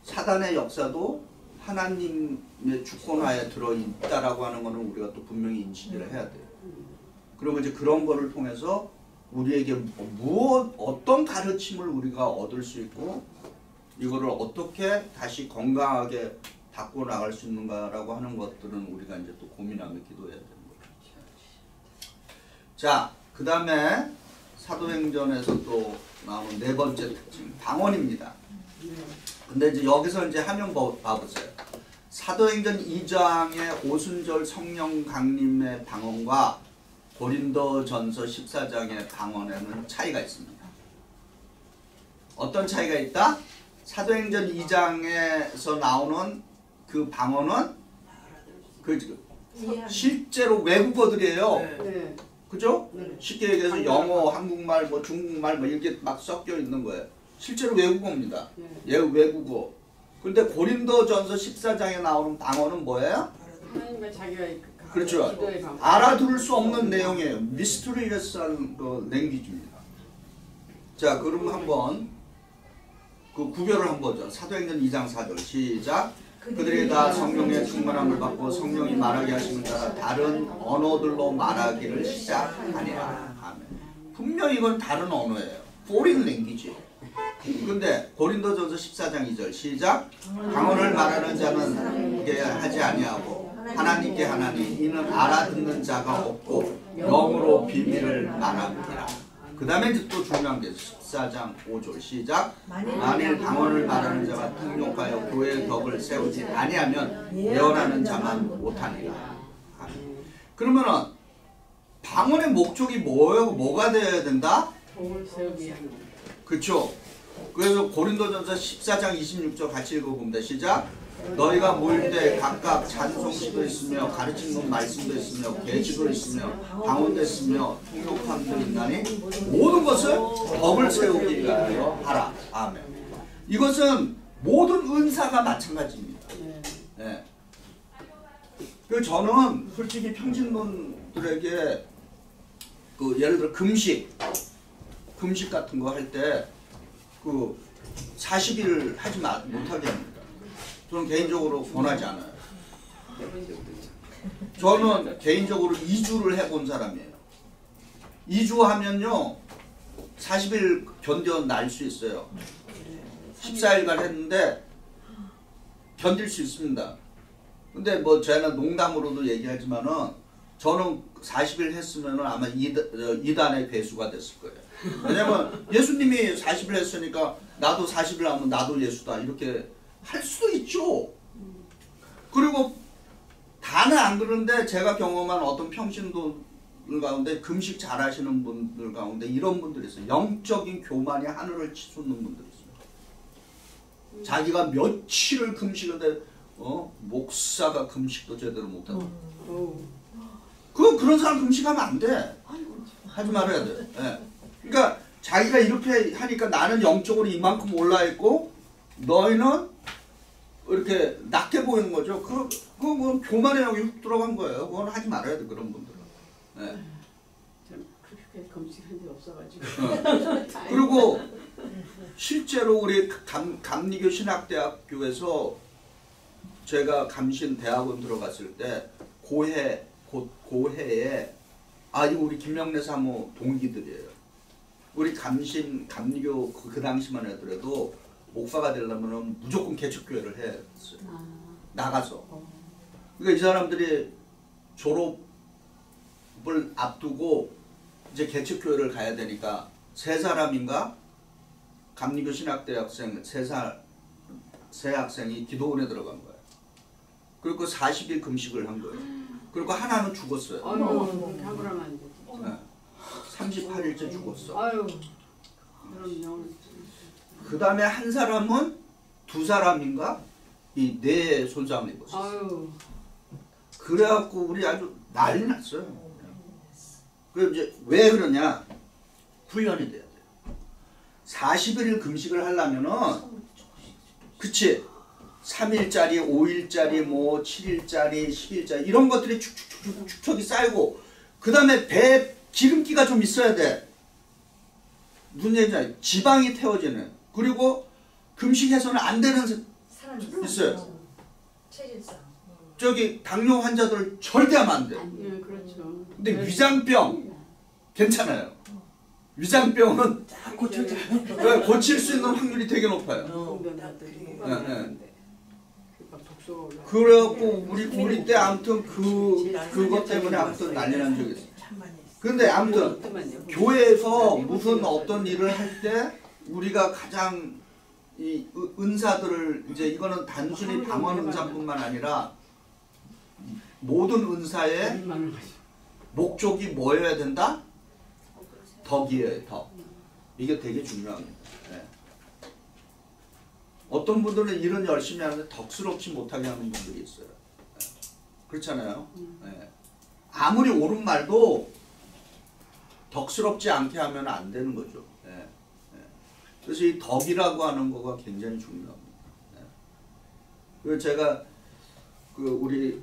A: 사단의 역사도 하나님의 주권하에 들어있다라고 하는 거는 우리가 또 분명히 인식을 해야 돼요. 그리고 이제 그런 거를 통해서 우리에게 어떤 가르침을 우리가 얻을 수 있고 이거를 어떻게 다시 건강하게 바꿔 나갈 수 있는가라고 하는 것들은 우리가 이제 또 고민하며 기도해야 되는 거죠. 자, 그 다음에 사도행전에서 또 나오는 네 번째 특징, 방언입니다. 근데 이제 여기서 이제 화면 봐보세요. 사도행전 2장의 오순절 성령 강림의 방언과 고린도전서 14장의 방언에는 차이가 있습니다. 어떤 차이가 있다? 사도행전 2장에서 나오는 그 방언은 실제로 외국어들이에요.
B: 네.
A: 그죠? 네. 쉽게 얘기해서 영어, 한국말, 뭐 중국말 뭐 이렇게 막 섞여 있는 거예요. 실제로 외국어입니다. 네. 외국어. 근데 고린도전서 14장에 나오는 방언은 뭐예요?
B: 하나님과 자기가
A: 그렇죠. 알아들을 수 없는 내용이에요. 미스터리어스한 그 랭귀지입니다. 자, 그럼 한번 그 구별을 한번 보죠. 사도행전 2장 4절 시작. 그들이 다 성령의 충만함을 받고 성령이 말하게 하시는 따라 다른 언어들로 말하기를 시작하니라. 아멘. 분명히 이건 다른 언어예요. foreign language. 근데 고린도전서 14장 2절 시작. 방언을 말하는 자는 그게 하지 아니하고 하나님께 하나니 이는 알아듣는 자가 없고 영으로 비밀을 말합니다. 그 다음에 이제 또 중요한 게 14장 5절 시작. 만일 방언을 말하는 자가 통역하여 교회의 덕을 세우지 아니하면 예언하는 자만 못하니라. 그러면은 방언의 목적이 뭐예요? 뭐가 되어야 된다?
B: 덕을 세우기 위한.
A: 그렇죠. 그래서 고린도전서 14장 26절 같이 읽어봅니다. 시작. 너희가 모일 때 각각 찬송시도 있으며 가르치는 말씀도 있으며 계시도 있으며 방언도 있으며 통역함도 있나니 모든 것을 덕을 세우기 위하여 하라. 아멘. 이것은 모든 은사가 마찬가지입니다. 네. 그 저는 솔직히 평신도들에게 그 예를 들어 금식 같은 거 할 때 그 40일 하지 못하게 합니다. 저는 개인적으로 권하지 않아요. 저는 개인적으로 2주를 해본 사람이에요. 2주 하면요 40일 견뎌낼 수 있어요. 14일간 했는데 견딜 수 있습니다. 근데 뭐 제가 농담으로도 얘기하지만은 저는 40일 했으면은 아마 2단의 배수가 됐을 거예요. 왜냐면 예수님이 40일 했으니까 나도 40일 하면 나도 예수다 이렇게 할 수도 있죠. 그리고 다는 안 그런데 제가 경험한 어떤 평신도들 가운데 금식 잘 하시는 분들 가운데 이런 분들이 있어요. 영적인 교만이 하늘을 치솟는 분들이 있어요. 자기가 며칠을 금식인데 목사가 금식도 제대로 못하고 그런 사람 금식하면 안 돼. 하지 말아야 돼. 네. 그러니까 자기가 이렇게 하니까 나는 영적으로 이만큼 올라있고 너희는 이렇게 낮게 보이는 거죠. 그거 뭐 교만에 여기 훅 들어간 거예요. 그건 하지 말아야 돼. 그런 분들은. 네.
B: 전 그렇게 금식한 적 없어가지고.
A: 그리고 실제로 우리 감리교 신학대학교에서 제가 감신 대학원 들어갔을 때 고해에 이거 우리 김명래 사모 동기들이에요. 우리 감리교 그 당시만 하더라도 목사가 되려면 무조건 개척교회를 했어요. 나가서. 그러니까 이 사람들이 졸업을 앞두고 이제 개척교회를 가야 되니까 세 사람인가 감리교 신학대학생 세 학생이 기도원에 들어간 거예요. 그리고 40일 금식을 한 거예요. 그리고 하나는 죽었어요.
B: 아유, 가불하면 안 되지.
A: 38일째 죽었어.
B: 아유, 그럼요.
A: 그 다음에 한 사람은 두 사람인가 이 뇌에 손상을 입었어요.
B: 아유.
A: 그래갖고 우리 아주 난리 났어요. 그 이제 왜 그러냐? 훈련이 돼야 돼요. 41일 금식을 하려면은 그치? 3일짜리, 5일짜리, 뭐 7일짜리, 10일짜리 이런 것들이 축축축축축이 쌓이고 그 다음에 배에 기름기가 좀 있어야 돼. 무슨 얘기냐? 지방이 태워지는. 그리고 금식해서는 안 되는 사람이 있어요.
C: 체질상.
A: 저기 당뇨 환자들 절대 하면 안 돼.
B: 예, 그렇죠.
A: 근데 위장병 괜찮아요. 위장병은 고칠 수 있는 확률이 되게 높아요. 그래갖고 우리 때 아무튼 그것 때문에 아무튼 난리 난 적이 있어요. 근데 아무튼 교회에서 무슨 어떤 일을 할 때 우리가 가장 이 은사들을 이제 이거는 단순히 방언 은사뿐만 아니라 모든 은사의 목적이 뭐여야 된다? 덕이에요, 덕. 이게 되게 중요합니다. 네. 어떤 분들은 일은 열심히 하는데 덕스럽지 못하게 하는 분들이 있어요. 네. 그렇잖아요. 네. 아무리 옳은 말도 덕스럽지 않게 하면 안 되는 거죠. 네. 네. 그래서 이 덕이라고 하는 거가 굉장히 중요합니다. 네. 그리고 제가 우리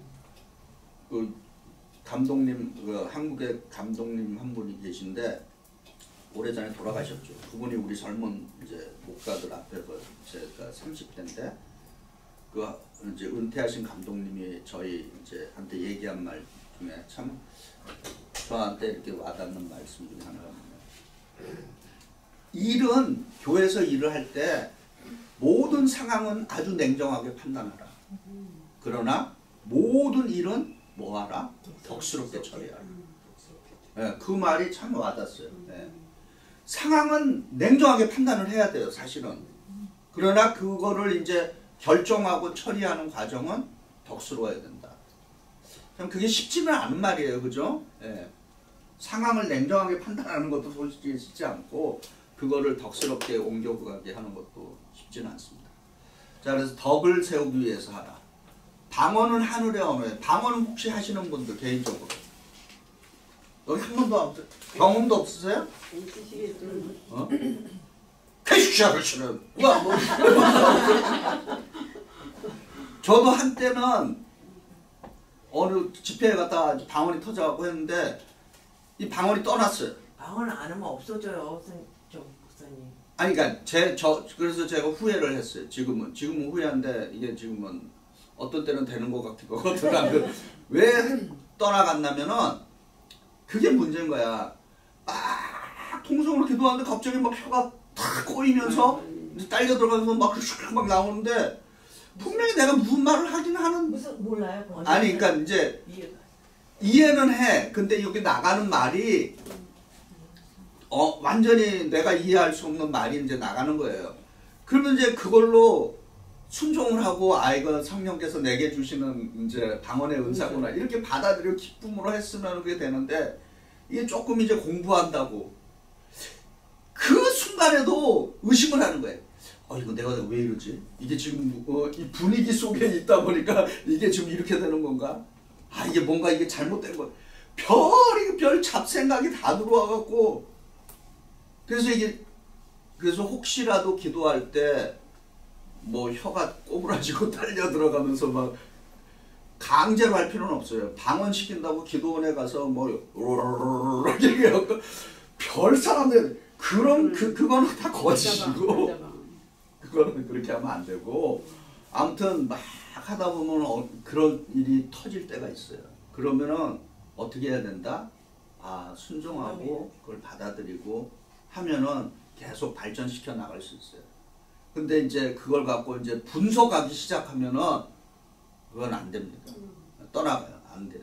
A: 감독님, 한국의 감독님 한 분이 계신데 오래전에 돌아가셨죠. 그분이 우리 젊은 이제 목사들 앞에서 제가 30대인데 이제 은퇴하신 감독님이 저희 이제 한테 얘기한 말 중에 참 저한테 이렇게 와닿는 말씀 중에 하나가 일은 교회에서 일을 할 때 모든 상황은 아주 냉정하게 판단하라. 그러나 모든 일은 뭐하라? 덕스럽게 처리하라. 예, 그 말이 참 와닿았어요. 예. 상황은 냉정하게 판단을 해야 돼요, 사실은. 그러나 그거를 이제 결정하고 처리하는 과정은 덕스러워야 된다. 참 그게 쉽지는 않은 말이에요, 그죠? 예. 상황을 냉정하게 판단하는 것도 솔직히 쉽지 않고 그거를 덕스럽게 옮겨가게 하는 것도 쉽지는 않습니다. 자, 그래서 덕을 세우기 위해서 하라. 방언은 하늘의 언어예요. 방언은 혹시 하시는 분들 개인적으로 여기 한 번도 경험도 없으세요? 어? 캐시샤르시는 저도 한때는 어느 집회에 갔다 방언이 터져갖고 했는데 이 방언이 떠났어요.
E: 방언 안 하면 없어져요, 목사님.
A: 아니 그러니까 그래서 제가 후회를 했어요. 지금은 후회한데 이게 지금은 어떤 때는 되는 것 같기도 하고 왜 떠나갔냐면은 그게 문제인 거야. 막 통성으로 기도하는데 갑자기 막 혀가 탁 꼬이면서 딸려 들어가면서 막 나오는데 분명히 내가 무슨 말을 하긴 하는
C: 무슨 몰라요.
A: 아니 그러니까 이제 이해는 해. 근데 여기 나가는 말이 완전히 내가 이해할 수 없는 말이 이제 나가는 거예요. 그러면 이제 그걸로 순종을 하고 이건 성령께서 내게 주시는 이제 방언의 은사구나 이렇게 받아들여 기쁨으로 했으면 그게 되는데 이게 조금 이제 공부한다고 그 순간에도 의심을 하는 거예요. 이거 내가 왜 이러지? 이게 지금 이 분위기 속에 있다 보니까 이게 지금 이렇게 되는 건가? 이게 뭔가 이게 잘못된 거. 별 잡생각이 다 들어와갖고 그래서 혹시라도 기도할 때 뭐 혀가 꼬부라지고 딸려 들어가면서 막 강제로 할 필요는 없어요. 방언 시킨다고 기도원에 가서 뭐 얘기하고 별 사람들 그거는 다 거짓이고 그거는 그렇게 하면 안 되고 아무튼 막 하다 보면 그런 일이 터질 때가 있어요. 그러면은 어떻게 해야 된다? 순종하고 그걸 받아들이고 하면은 계속 발전시켜 나갈 수 있어요. 근데 이제 그걸 갖고 이제 분석하기 시작하면은 그건 안 됩니다. 떠나가요. 안 돼요.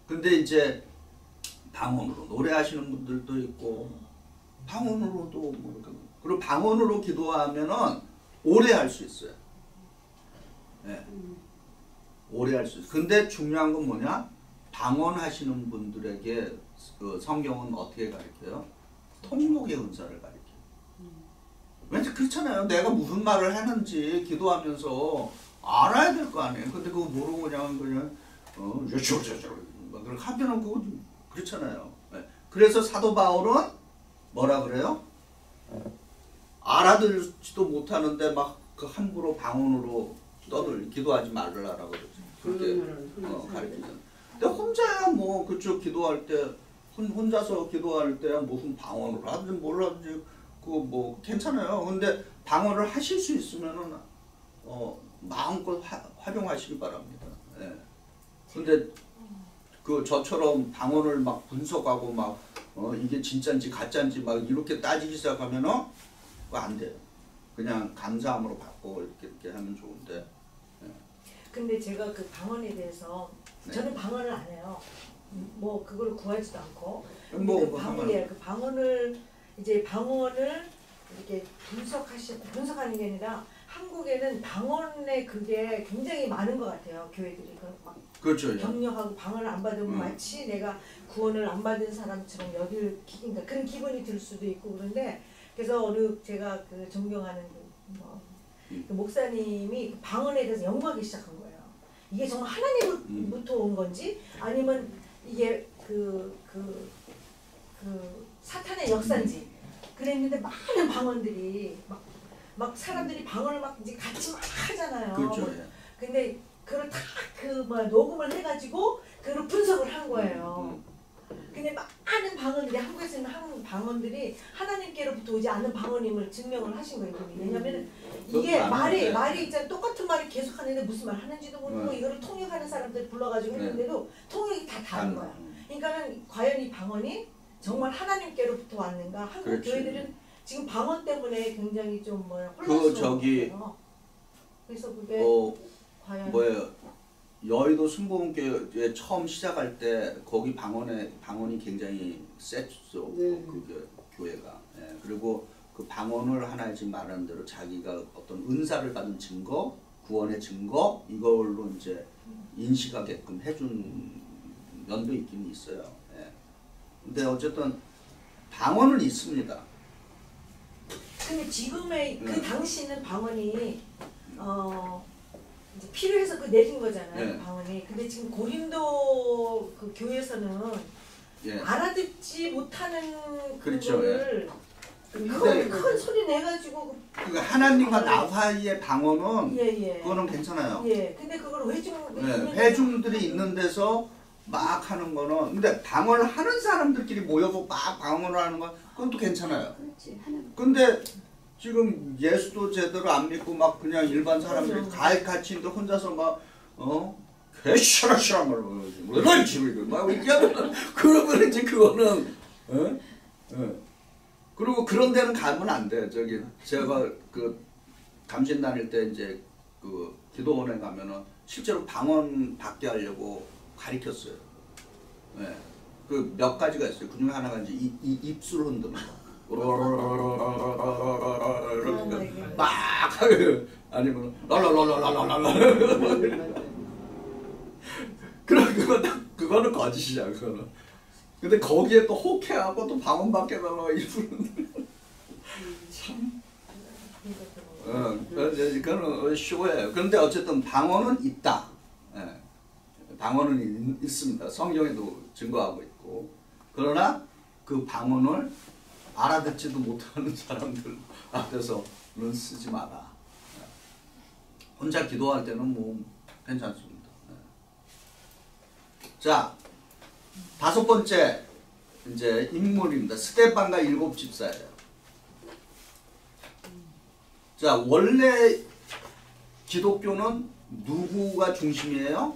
A: 근데 이제 방언으로 노래하시는 분들도 있고 방언으로도 그리고 방언으로 기도하면은 오래 할 수 있어요. 네. 오래 할 수 있어요. 근데 중요한 건 뭐냐? 방언하시는 분들에게 그 성경은 어떻게 가르쳐요? 통역의 은사를 가르쳐요. 왠지 그렇잖아요. 내가 무슨 말을 하는지 기도하면서 알아야 될 거 아니에요. 근데 그거 모르고 그냥 그렇게 하면은 그거 그렇잖아요. 네. 그래서 사도 바울은 뭐라 그래요? 알아들지도 못하는데 막 그 함부로 방언으로 기도하지 말라라고 그러죠. 그렇게 가르치잖아요. 근데 혼자야 뭐 그쪽 기도할 때 혼자서 기도할 때 무슨 방언을 하든지 몰라든지 그거 뭐 괜찮아요. 근데 방언을 하실 수 있으면은 마음껏 활용하시기 바랍니다. 예. 근데 저처럼 방언을 막 분석하고 막 이게 진짜인지 가짜인지 막 이렇게 따지기 시작하면은 그거 안 돼요. 그냥 감사함으로 받고 이렇게 하면 좋은데. 예.
C: 근데 제가 그 방언에 대해서 저는 방언을 안 해요. 뭐 그걸 구하지도 않고. 그 방언을 이렇게 분석하는 게 아니라 한국에는 방언의 그게 굉장히 많은 것 같아요. 교회들이 막
A: 그렇죠.
C: 격려하고 방언을 안 받으면 마치 내가 구원을 안 받은 사람처럼 그러니까 그런 기분이 들 수도 있고 그런데 그래서 제가 그 존경하는 그 목사님이 방언에 대해서 연구하기 시작한 거예요. 이게 정말 하나님부터 온 건지 아니면 이게 그 사탄의 역사인지 그랬는데 많은 방언들이 막 사람들이 방언을 막 이제 같이 막 하잖아요.
A: 그렇죠.
C: 근데 그걸 다 녹음을 해가지고 그걸 분석을 한 거예요. 근데 많은 방언들이 한국에서 있는 방언들이 하나님께로부터 오지 않는 방언임을 증명을 하신 거예요. 왜냐하면 이게 말이 있잖아요. 똑같은 말을 계속 하는데 무슨 말 하는지도 모르고 이거를 통역하는 사람들 불러가지고 했는데도 통역이 다 다른 거야. 그러니까는 과연 이 방언이 정말 하나님께로부터 왔는가? 한국
A: 그렇지.
C: 교회들은 지금 방언 때문에 굉장히 좀 혼란스러워요. 그래서 그게 과연
A: 여의도 순복음교회 처음 시작할 때 거기 방언이 굉장히 셌죠.
B: 네.
A: 그 교회가. 예. 그리고 그 방언을 하나 지금 말하는 대로 자기가 어떤 은사를 받은 증거, 구원의 증거 이걸로 이제 인식하게끔 해준 면도 있긴 있어요. 예. 근데 어쨌든 방언은 있습니다.
C: 근데 지금의 그 당시는 방언이 이제 필요해서 그 내린 거잖아요.
A: 네.
C: 방언이. 근데 지금 고린도 그 교회에서는
A: 예.
C: 알아듣지 못하는
A: 그렇죠.
C: 그거를 큰 소리 내가지고
A: 그러니까 하나님과 나 사이의 방언은
C: 예.
A: 그거는 괜찮아요.
C: 예. 근데 그걸
A: 회중들이 있는 데서 막 하는 거는 근데 방언을 하는 사람들끼리 모여서 막 방언을 하는 건 그건 또 괜찮아요.
D: 그렇지. 하는
A: 근데 지금 예수도 제대로 안 믿고 막 그냥 일반 사람들이 같이 있는데 혼자서 막 개시라시라 말로 왜 지금 막 이렇게 하면 그러면 이제 그거는 그리고 그런 데는 가면 안 돼. 저기 제가 그 감신 다닐 때 이제 그 기도원에 가면은 실제로 방언 받게 하려고 가르쳤어요. 네. 그 몇 가지가 있어요. 그 중에 하나가 이제 입술 흔드는 거. 막 아니면 랄랄랄랄랄랄 그거는 거짓이야. 그거는. 근데 거기에 또 호쾌하고 또 방언 받게 달라고 이러는 참. 그거는 쇼예요. 그런데 어쨌든 방언은 있다. 예. 방언은 있습니다. 성경에도 증거하고 있고. 그러나 그 방언을 알아듣지도 못하는 사람들 앞에서는 쓰지 마라. 혼자 기도할 때는 뭐 괜찮습니다. 자, 5번째 이제 인물입니다. 스데반과 7 집사예요. 자, 원래 기독교는 누구가 중심이에요?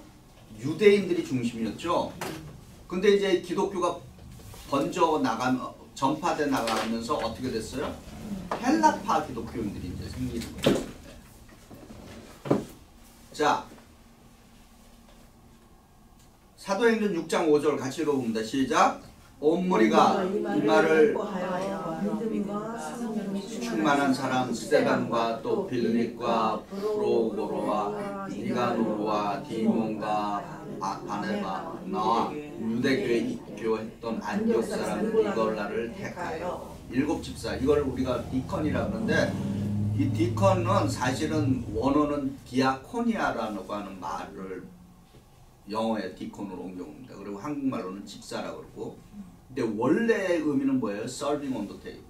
A: 유대인들이 중심이었죠. 근데 이제 기독교가 전파돼 나가면서 어떻게 됐어요? 헬라파 기독교인들이 이제 생기는 거예요. 자, 사도행전 6장 5절 같이 읽어봅니다. 시작. 온 무리가 이 말을 충만한 사람 스데반과 또 빌립과 프로고로와 니가노르와 디몬과 바네바 나와 유대교에 입교했던 안디옥 사람 니골라를 택하여 7 집사, 이걸 우리가 디컨이라 그러는데 이 디컨은 사실은 원어는 디아코니아라고 하는 말을 영어에 디콘으로 옮겨옵니다. 그리고 한국말로는 집사라고 그러고, 근데 원래의 의미는 뭐예요? Serving on the table.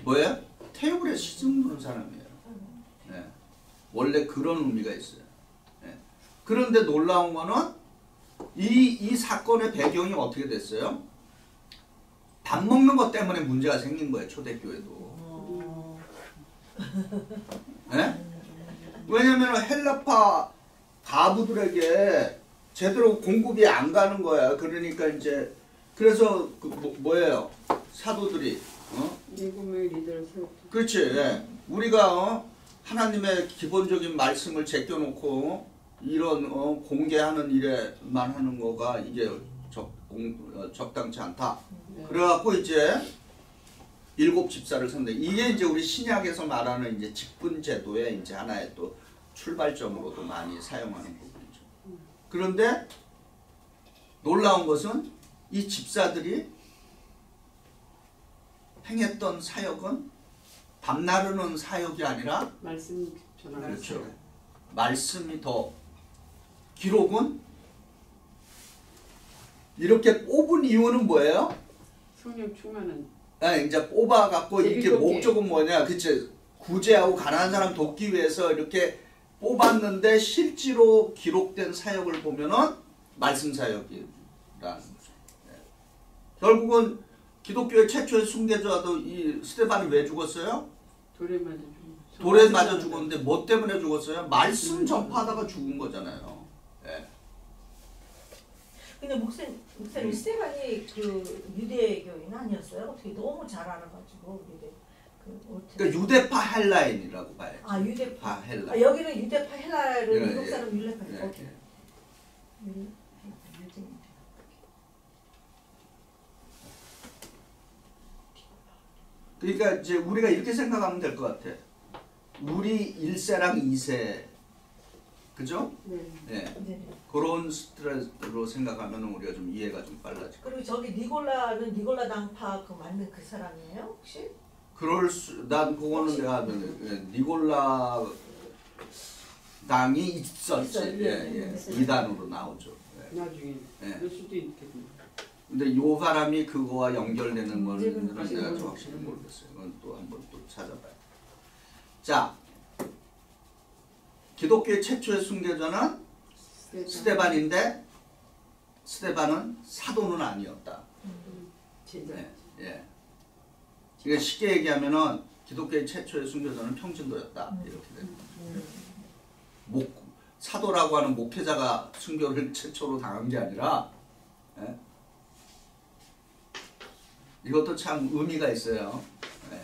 A: 뭐예요? 테이블에 시중 두는 사람이에요. 네. 원래 그런 의미가 있어요. 네. 그런데 놀라운 거는 이 사건의 배경이 어떻게 됐어요? 밥 먹는 것 때문에 문제가 생긴 거예요. 초대교회도. 네? 왜냐면 헬라파 가부들에게 제대로 공급이 안 가는 거야. 그러니까 이제 그래서 그 뭐예요? 사도들이
B: 일곱명의 리더를 세웠죠.
A: 그렇지. 예. 우리가 하나님의 기본적인 말씀을 제껴놓고 이런 공개하는 일에만 하는 거가 이게 적당치 않다.
B: 네.
A: 그래갖고 이제 7 집사를 선택. 이게 이제 우리 신약에서 말하는 이제 직분 제도의 이제 하나의 또 출발점으로도 많이 사용하는 부분이죠. 그런데 놀라운 것은 이 집사들이 행했던 사역은 밥 나르는 사역이 아니라
B: 말씀 전하는
A: 그렇죠. 말씀이 더 기록은 이렇게 뽑은 이유는 뭐예요?
B: 성령 충만한.
A: 이제 뽑아갖고 이렇게 목적은 뭐냐? 그치? 구제하고 가난한 사람 돕기 위해서 이렇게 뽑았는데 실제로 기록된 사역을 보면은 말씀 사역이라는 거죠. 네. 결국은 기독교의 최초의 순교자도 이 스데반이 왜 죽었어요? 돌에 맞아 죽었는데 뭐 때문에 죽었어요? 말씀 전파하다가 죽은 거잖아요. 네.
C: 근데 목사님 스데반이 그 유대교인 아니었어요? 어떻게 너무 잘 알아가지고 유대
A: 그러니까 유대파 헬라인이라고 봐야지.
C: 아 유대파
A: 헬라.
C: 아, 여기는 유대파 헬라를 미국 사람 유대파. 오케이.
A: 그러니까 이제 우리가 이렇게 생각하면 될 것 같아. 우리 1세랑 2세, 그죠? 네. 그런 스트레스로 생각하면 우리가 좀 이해가 좀 빨라질 거야.
C: 그리고 저기 니골라는 니골라 당파 그 만든 그 사람이에요 혹시?
A: 난 그거는 내가 니골라 당이 있었지. 이단으로 나오죠.
B: 나중에 그럴 수도 있겠네.
A: 근데 요 사람이 그거와 연결되는 거는 내가 좀 확실히 모르겠어요. 이건 또 한번 또 찾아봐요. 자, 기독교의 최초의 순교자는 스데반인데 스데반은 사도는 아니었다. 예. 이게 쉽게 얘기하면은 기독교의 최초의 순교자는 평신도였다. 이렇게 되는 거죠. 사도라고 하는 목회자가 순교를 최초로 당한 게 아니라, 예? 이것도 참 의미가 있어요. 예.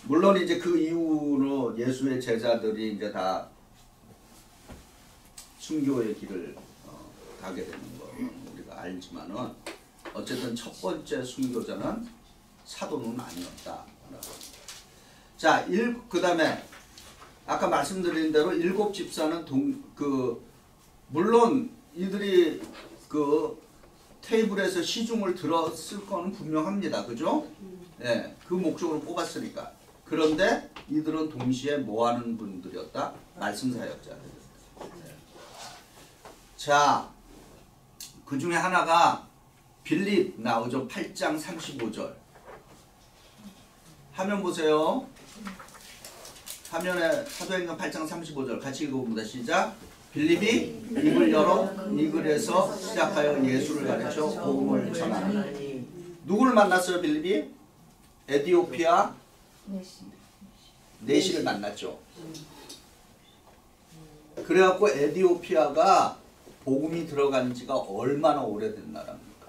A: 물론 이제 그 이후로 예수의 제자들이 이제 다 순교의 길을 가게 되는 거 우리가 알지만은 어쨌든 첫 번째 순교자는 사도는 아니었다. 자, 그 다음에 아까 말씀드린 대로 7 집사는 물론 이들이 그 테이블에서 시중을 들었을 거는 분명합니다. 그죠? 예, 그 목적으로 뽑았으니까. 그런데 이들은 동시에 뭐 하는 분들이었다? 말씀 사역자들. 자, 그 중에 하나가 빌립 나오죠. 8장 35절. 화면 보세요. 화면에 사도행전 8장 35절 같이 읽어봅니다. 시작. 빌립이 입을 열어 이 글에서 시작하여 예수를 가르쳐 복음을 전하는. 누구를 만났어요? 빌립이? 에티오피아 네시를 만났죠. 그래갖고 에티오피아가 복음이 들어간 지가 얼마나 오래된 나라입니까?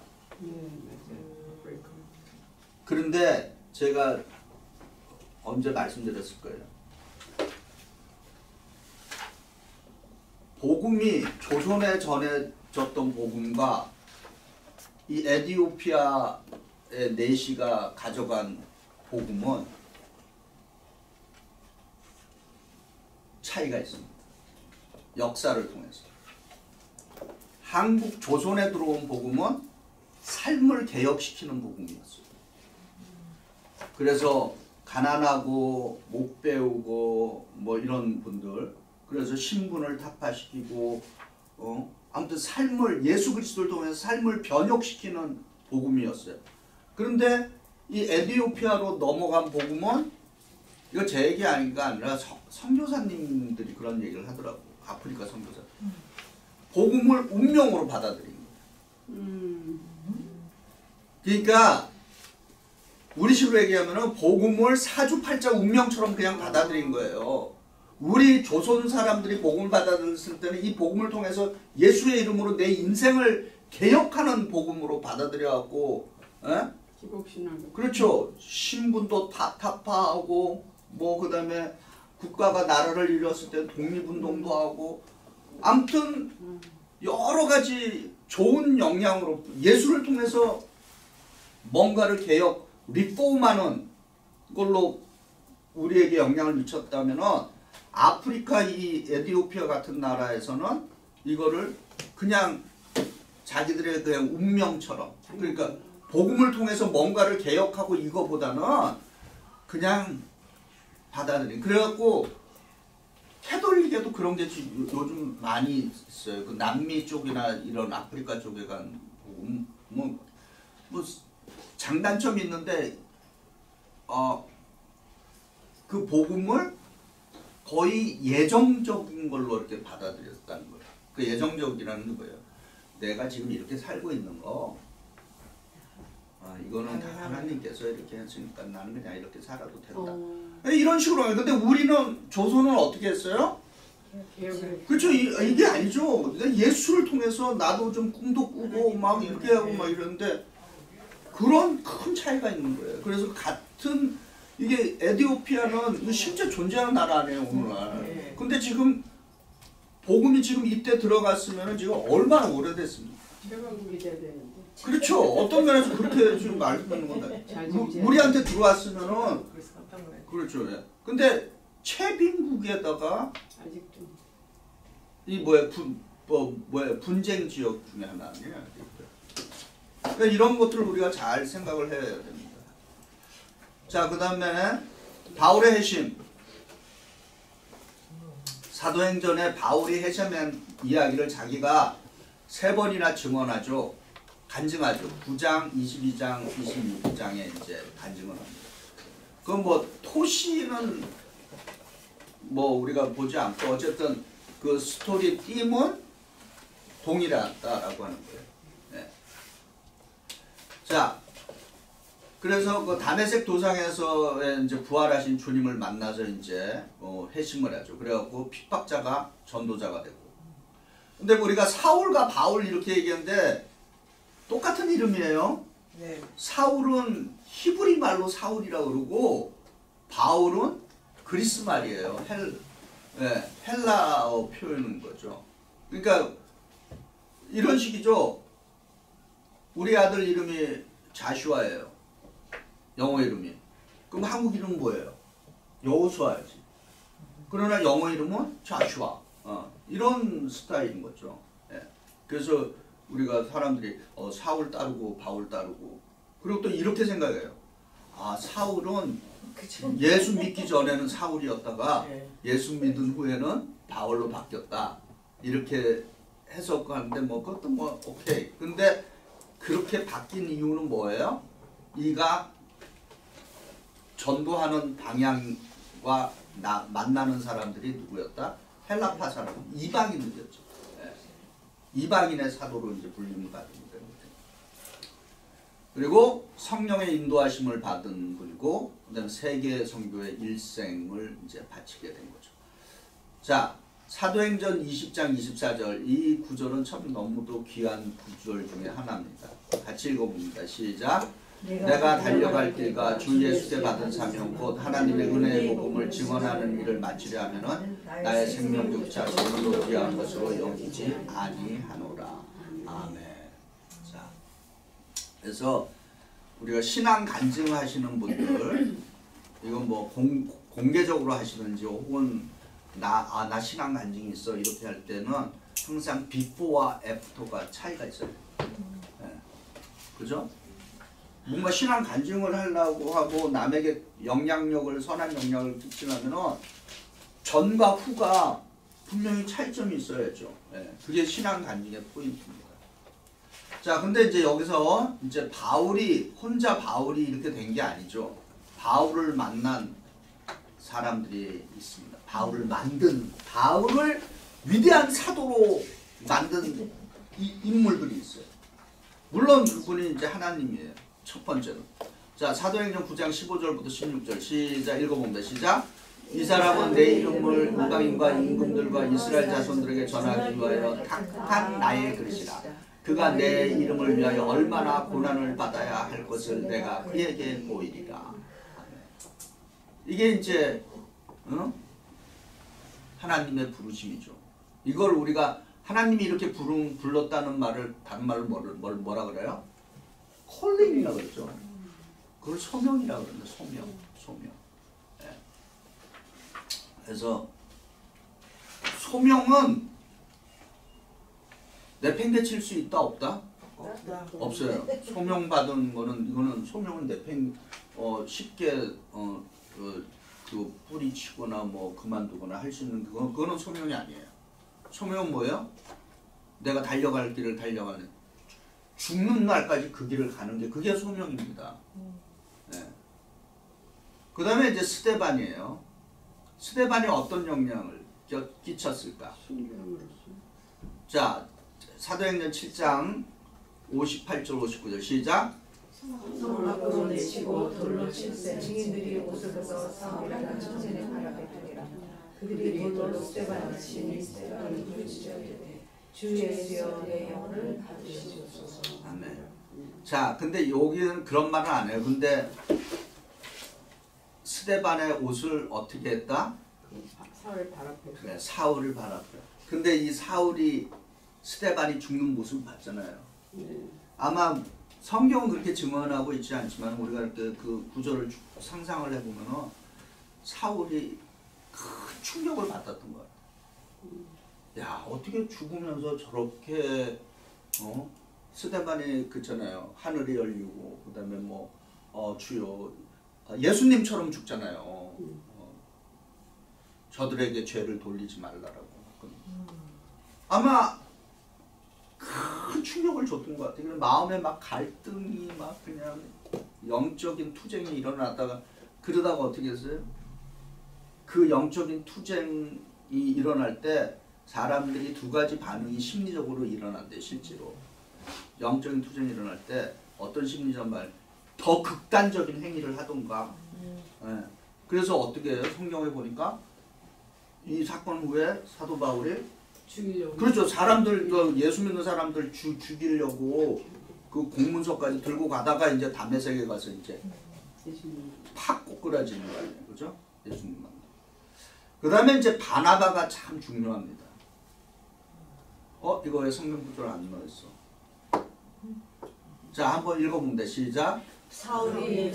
A: 그런데 제가 언제 말씀드렸을 거예요. 복음이 조선에 전해졌던 복음과 이 에티오피아의 네시가 가져간 복음은 차이가 있습니다. 역사를 통해서. 한국 조선에 들어온 복음은 삶을 개혁시키는 복음이었어요. 그래서 가난하고 못 배우고 뭐 이런 분들, 그래서 신분을 타파시키고 아무튼 삶을 예수 그리스도를 통해서 삶을 변혁시키는 복음이었어요. 그런데 이 에티오피아로 넘어간 복음은 이거 제 얘기 아니라 선교사님들이 그런 얘기를 하더라고. 아프리카 선교사. 복음을 운명으로 받아들인 거예요. 그러니까 우리식으로 얘기하면은 복음을 사주팔자 운명처럼 그냥 받아들인 거예요. 우리 조선 사람들이 복음을 받아들였을 때는 이 복음을 통해서 예수의 이름으로 내 인생을 개혁하는 복음으로 받아들여갖고, 그렇죠. 신분도 타파하고, 뭐 그다음에 국가가 나라를 잃었을 때 독립운동도 하고, 아무튼 여러 가지 좋은 영향으로 예수를 통해서 뭔가를 개혁, 리폼하는 걸로 우리에게 영향을 미쳤다면은 아프리카 이 에티오피아 같은 나라에서는 이거를 그냥 자기들의 그냥 운명처럼, 그러니까 복음을 통해서 뭔가를 개혁하고 이거보다는 그냥 받아들인. 그래갖고 캐톨릭에도 그런 게 요즘 많이 있어요. 그 남미 쪽이나 이런 아프리카 쪽에 간 복음, 뭐 장단점이 있는데 그 복음을 거의 예정적인 걸로 이렇게 받아들였다는 거예요. 그 예정적이라는 게 뭐예요? 내가 지금 이렇게 살고 있는 거, 이거는 다 하나님께서 이렇게 했으니까 나는 그냥 이렇게 살아도 된다. 이런 식으로 해요. 근데 우리는 조선은 어떻게 했어요? 그렇죠. 이게 아니죠. 예수를 통해서 나도 좀 꿈도 꾸고 막 이렇게 하고 막 이러는데 그런 큰 차이가 있는 거예요. 그래서 같은 이게 에티오피아는 실제 존재하는 나라 아니에요 오늘날. 근데 지금 복음이 지금 이때 들어갔으면 지금 얼마나 오래됐습니까?
B: 최강국이 돼야 되는데.
A: 그렇죠. 어떤 면에서 그렇게 지금 말하는 건데 우리한테 들어왔으면은 그렇죠. 예. 근데 최빈국에다가
B: 아직도
A: 이 분쟁 지역 중에 하나 아니에요. 그러니까 이런 것들을 우리가 잘 생각을 해야 됩니다. 자, 그 다음에 바울의 회심. 사도행전에 바울이 회심한 이야기를 자기가 3번이나 증언하죠. 간증하죠. 9장, 22장, 26장에 이제 간증을 합니다. 그 뭐 토시는 뭐 우리가 보지 않고 어쨌든 그 스토리 띠은 동일하다라고 하는 거예요. 네. 자, 그래서 그 다메섹 도상에서 이제 부활하신 주님을 만나서 이제 회심을 하죠. 그래갖고 핍박자가 전도자가 되고. 근데 우리가 사울과 바울 이렇게 얘기하는데 똑같은 이름이에요.
E: 네.
A: 사울은 히브리 말로 사울이라고 그러고 바울은 그리스 말이에요. 헬라어 표현인 거죠. 그러니까 이런 식이죠. 우리 아들 이름이 자슈아예요. 영어 이름이. 그럼 한국 이름은 뭐예요? 여호수아야지. 그러나 영어 이름은 자슈아. 이런 스타일인 거죠. 예. 그래서 우리가 사람들이 사울 따르고 바울 따르고 그리고 또 이렇게 생각해요. 아, 사울은 예수 믿기 전에는 사울이었다가 예수 믿은 후에는 바울로 바뀌었다. 이렇게 해석하는데 뭐 그것도 뭐 오케이. 근데 그렇게 바뀐 이유는 뭐예요? 이가 전도하는 방향과 만나는 사람들이 누구였다? 헬라파 사람, 이방인들이었죠. 네. 이방인의 사도로 이제 불림을 받은 거죠. 그리고 성령의 인도하심을 받은 분이고, 그다음 세계 선교의 일생을 이제 바치게 된 거죠. 자, 사도행전 20장 24절 이 구절은 참 너무도 귀한 구절 중에 하나입니다. 같이 읽어봅니다. 시작. 내가 달려갈 길과 주 예수께 받은 사명 곧 하나님의 은혜의 복음을 증언하는 일을 마치려 하면은 나의 생명조차 손으로 귀한 것으로 여기지 아니하노라. 아멘. 자, 그래서 우리가 신앙 간증하시는 분들 이건 뭐 공개적으로 하시는지 혹은 나 신앙 간증이 있어 이렇게 할 때는 항상 비포와 애프터가 차이가 있어요. 네. 그죠? 뭔가 신앙 간증을 하려고 하고 남에게 영향력을 선한 영향을 끼치려면은 전과 후가 분명히 차이점이 있어야죠. 네. 그게 신앙 간증의 포인트입니다. 자, 근데 이제 여기서 이제 혼자 바울이 이렇게 된 게 아니죠. 바울을 만난 사람들이 있습니다. 바울을 위대한 사도로 만든 인물들이 있어요. 물론 그분이 이제 하나님이에요. 첫 번째는. 자, 사도행전 9장 15절부터 16절 시작 읽어봅니다. 시작. 이 사람은 내 이름을 이방인과 임금들과 이스라엘 자손들에게 전하기 위하여 택한 나의 그릇이라. 그가 내 이름을 위하여 얼마나 고난을 받아야 할 것을 내가 그에게 보이리라. 이게 이제 하나님의 부르심이죠. 이걸 우리가 하나님이 이렇게 불렀다는 말을 다른 말로 뭐라 그래요? 콜링이라고 그러죠. 그걸 소명이라고 그러는데 소명. 네. 그래서 소명은 내팽개칠 수 있다 없다? 없어요. 소명 받은 거는 이거는 소명은 쉽게 그 뿌리치거나 뭐 그만두거나 할 수 있는 그거는 소명이 아니에요. 소명은 뭐예요? 내가 달려갈 길을 달려가는 죽는 날까지 그 길을 가는 게 그게 소명입니다. 네. 그 다음에 이제 스데반이에요. 스데반이 어떤 영향을 끼쳤을까? 자, 사도행전 7장 58절 59절 시작.
C: 성을 밖으로 내치고 돌로 칠세 증인들이 옷을 벗어 사울이라는 천생의 팔아 뱉으니라. 그들이 돌로 스데반을 치니 스데반이 부르짖어 이르되 주 예수여 내 영혼을 받으시옵소서.
A: 아멘. 자, 근데 여기는 그런 말은 안 해요. 근데 스데반의 옷을 어떻게 했다?
B: 사울을 바라보고.
A: 그래, 사울을 바라보고. 근데 이 사울이 스데반이 죽는 모습 봤잖아요. 아마 성경은 그렇게 증언하고 있지 않지만 우리가 이렇게 그 구절을 상상을 해보면은 사울이 큰 충격을 받았던 거야. 야, 어떻게 죽으면서 저렇게 스데반이 그잖아요. 하늘이 열리고 그다음에 뭐 주여 예수님처럼 죽잖아요. 저들에게 죄를 돌리지 말라라고. 아마 큰 충격을 줬던 것 같아요. 마음에 막 갈등이 막 그냥 영적인 투쟁이 일어났다가 그러다가 어떻게 했어요? 그 영적인 투쟁이 일어날 때 사람들이 두 가지 반응이 심리적으로 일어난대. 실제로 영적인 투쟁이 일어날 때 어떤 심리적 말, 더 극단적인 행위를 하던가. 예. 그래서 어떻게 해요? 성경에 보니까 이 사건 후에 사도 바울이
B: 죽이려고.
A: 그렇죠. 사람들 예수 믿는 사람들 죽이려고 그 공문서까지 들고 가다가 이제 다메섹에 가서 이제 팍 꼬꾸라지는 거 아니에요, 그죠? 예수님만. 그 다음에 이제 바나바가 참 중요합니다. 이거 왜 성경 구절 안 넣었어? 자, 한번 읽어보면 돼. 시작.
C: 사울이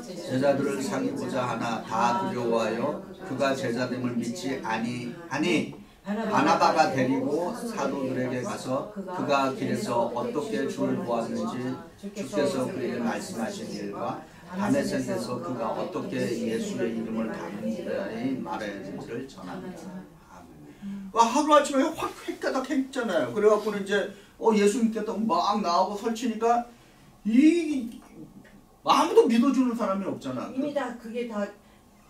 A: 제자들을 사귀고자 하나 다 두려워하여 그가 제자됨을 믿지 아니하니 바나바가 데리고 사도들에게 가서 그가 길에서 어떻게 주를 보았는지 주께서 그에게 말씀하신 일과 다메섹에서 그가 어떻게 예수의 이름을 담대히 말했는지를 전합니다. 하루아침에 확 획가닥했잖아요. 그래갖고는 이제 예수 믿겠다고 막 나오고 설치니까 아무도 믿어주는 사람이 없잖아.
C: 이미 다 그게 다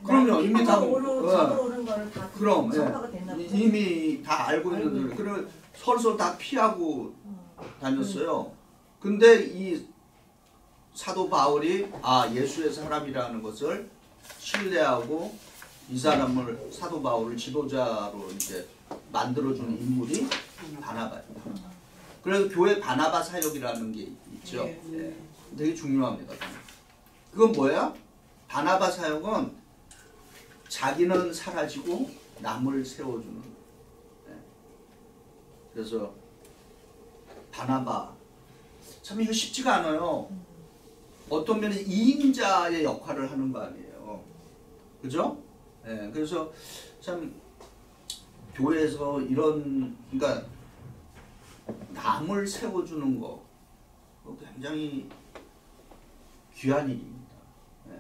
A: 그럼요. 이미 다
C: 오른 거를 다
A: 그럼
C: 성파가 됐나 보죠.
A: 이미 다 알고 있는 들 그래 서로 다 피하고 다녔어요. 근데 이 사도 바울이 예수의 사람이라는 것을 신뢰하고 이 사람을 사도 바울을 지도자로 이제 만들어주는 인물이 바나바입니다. 그래서 교회 바나바 사역이라는 게 있죠. 네. 되게 중요합니다. 그건 뭐예요? 바나바 사역은 자기는 사라지고 남을 세워주는. 네. 그래서 바나바 참 이거 쉽지가 않아요. 어떤 면에 이인자의 역할을 하는 거 아니에요. 그죠? 네. 그래서 참 교회에서 이런 그러니까 남을 세워주는 거 굉장히 귀한 일입니다. 네.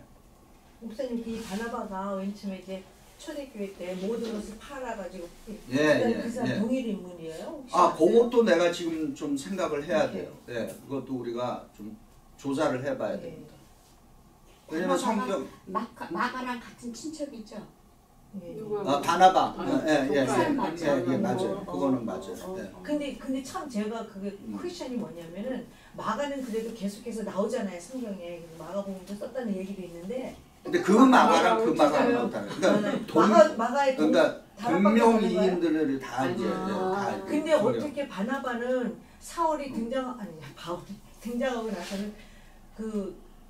C: 목사님 이 바나바가 맨 처음에 이제 초대교회 때 모든 것을 팔아가지고
A: 그
C: 사람 동일 인물이에요?
A: 그것도 내가 지금 좀 생각을 해야 돼요. 네, 그것도 우리가 좀 조사를 해봐야 됩니다. 왜냐면 성경
D: 마가랑 같은 친척이죠.
A: 바나바, 맞아요. 그거는 맞아요. 네.
C: 근데 참 제가 그게 퀘션이 뭐냐면은 마가는 그래도 계속해서 나오잖아요 성경에. 마가복음도 썼다는 얘기도 있는데.
A: 근데 그 마가랑 그 마가는 다르다.
C: 마가의
A: 그러니까 동명이인들을 다 이제 다.
C: 근데 어떻게 바나바는 사울이 바울이 등장하고 나서는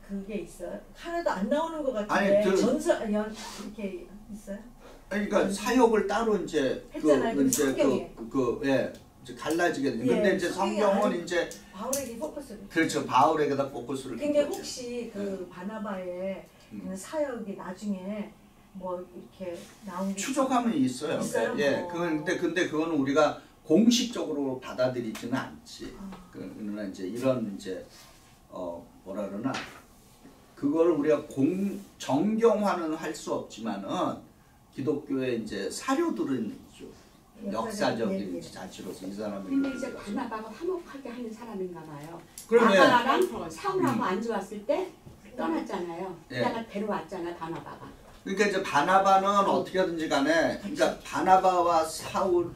C: 그게 있어요? 하나도 안 나오는 것 같은데 이렇게 있어요?
A: 그러니까 사역을 따로 이제
C: 했잖아요.
A: 이제 갈라지게 돼. 근데 이제 성경은 이제
C: 바울에게 포커스를.
A: 그렇죠. 바울에게다 포커스를.
C: 근데 혹시 그 바나바의 사역이 나중에 뭐 이렇게 나온
A: 추적하면 있어요.
C: 있어요?
A: 예. 근데 그거는 우리가 공식적으로 받아들이지는 않지. 그러나 이제 이런 이제 뭐라 그러나 그걸 우리가 정경화는 할 수 없지만은 기독교의 이제 사료들은 있죠. 역사적인 자치로서 이 사람이.
D: 근데 이제 바나바가 화목하게 하는 사람인가 봐요.
A: 그러면
D: 마가랑 사울하고 안 좋았을 때 떠났잖아요. 그다가 데려왔잖아 바나바가.
A: 그러니까 이제 바나바는 어떻게 하든지 간에 그러니까 바나바와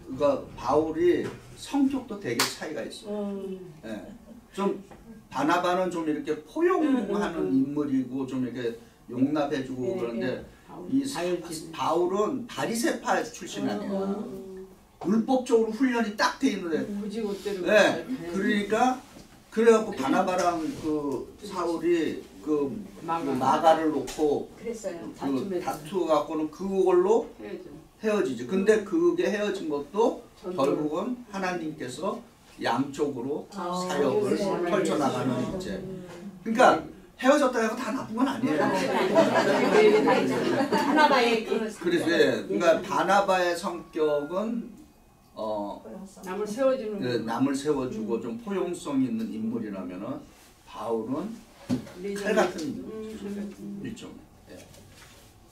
A: 그러니까 바울이 성격도 되게 차이가 있어요. 예. 좀 바나바는 좀 이렇게 포용하는 인물이고 좀 이렇게 용납해주고 그런데 이 바울은 바리새파 출신 아니야. 율법적으로 훈련이 딱 돼 있는데.
B: 무지못대로.
A: 네. 그러니까 그래갖고 바나바랑 그 사울이 그 마가를 놓고
B: 그랬어요.
A: 그 다투 갖고는 그걸로 헤어지죠. 근데 그게 헤어진 것도 결국은 하나님께서 양쪽으로 사역을 펼쳐나가는 이제. 그러니까 헤어졌다 해서 다 나쁜 건 아니에요.
D: 바나바의
A: 그래서 그러니까 바나바의 성격은
B: 남을 세워주는
A: 남을 세워주고 좀 포용성 있는 인물이라면은 바울은 칼 같은 일종.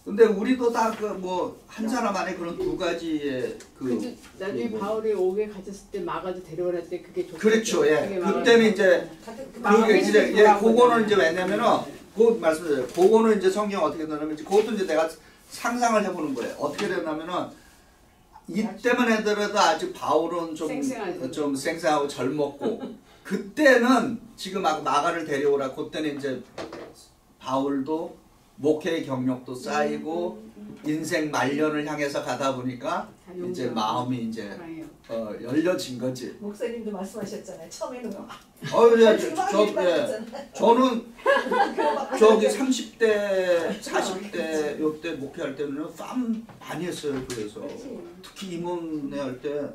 A: 근데 우리도 다 그 뭐 한 사람 안에 그런 두 가지의 그
B: 나중에 바울이 옥에 갇혔을 때 마가도 데려올 때 그게 좋죠.
A: 그렇죠. 예. 그때는 이제 그게 이제 그거는 이제 왜냐면은 그 말씀드려요. 그거는 이제 성경 어떻게 되냐면 그것도 이제 내가 상상을 해보는 거예요. 어떻게 되냐면은 이때만 해더라도 아직 바울은 좀 생생하고 젊었고 그때는 지금 마가를 데려오라. 그때는 이제 바울도 목회의 경력도 쌓이고 인생 말년을 향해서 가다 보니까 이제 마음이 이제 열려진 거지.
C: 목사님도 말씀하셨잖아요. 처음에는
A: 저는 저기 30대 40대 요때 목회할 때는 싸움 많이 했어요. 그래서 특히 임원회 할 때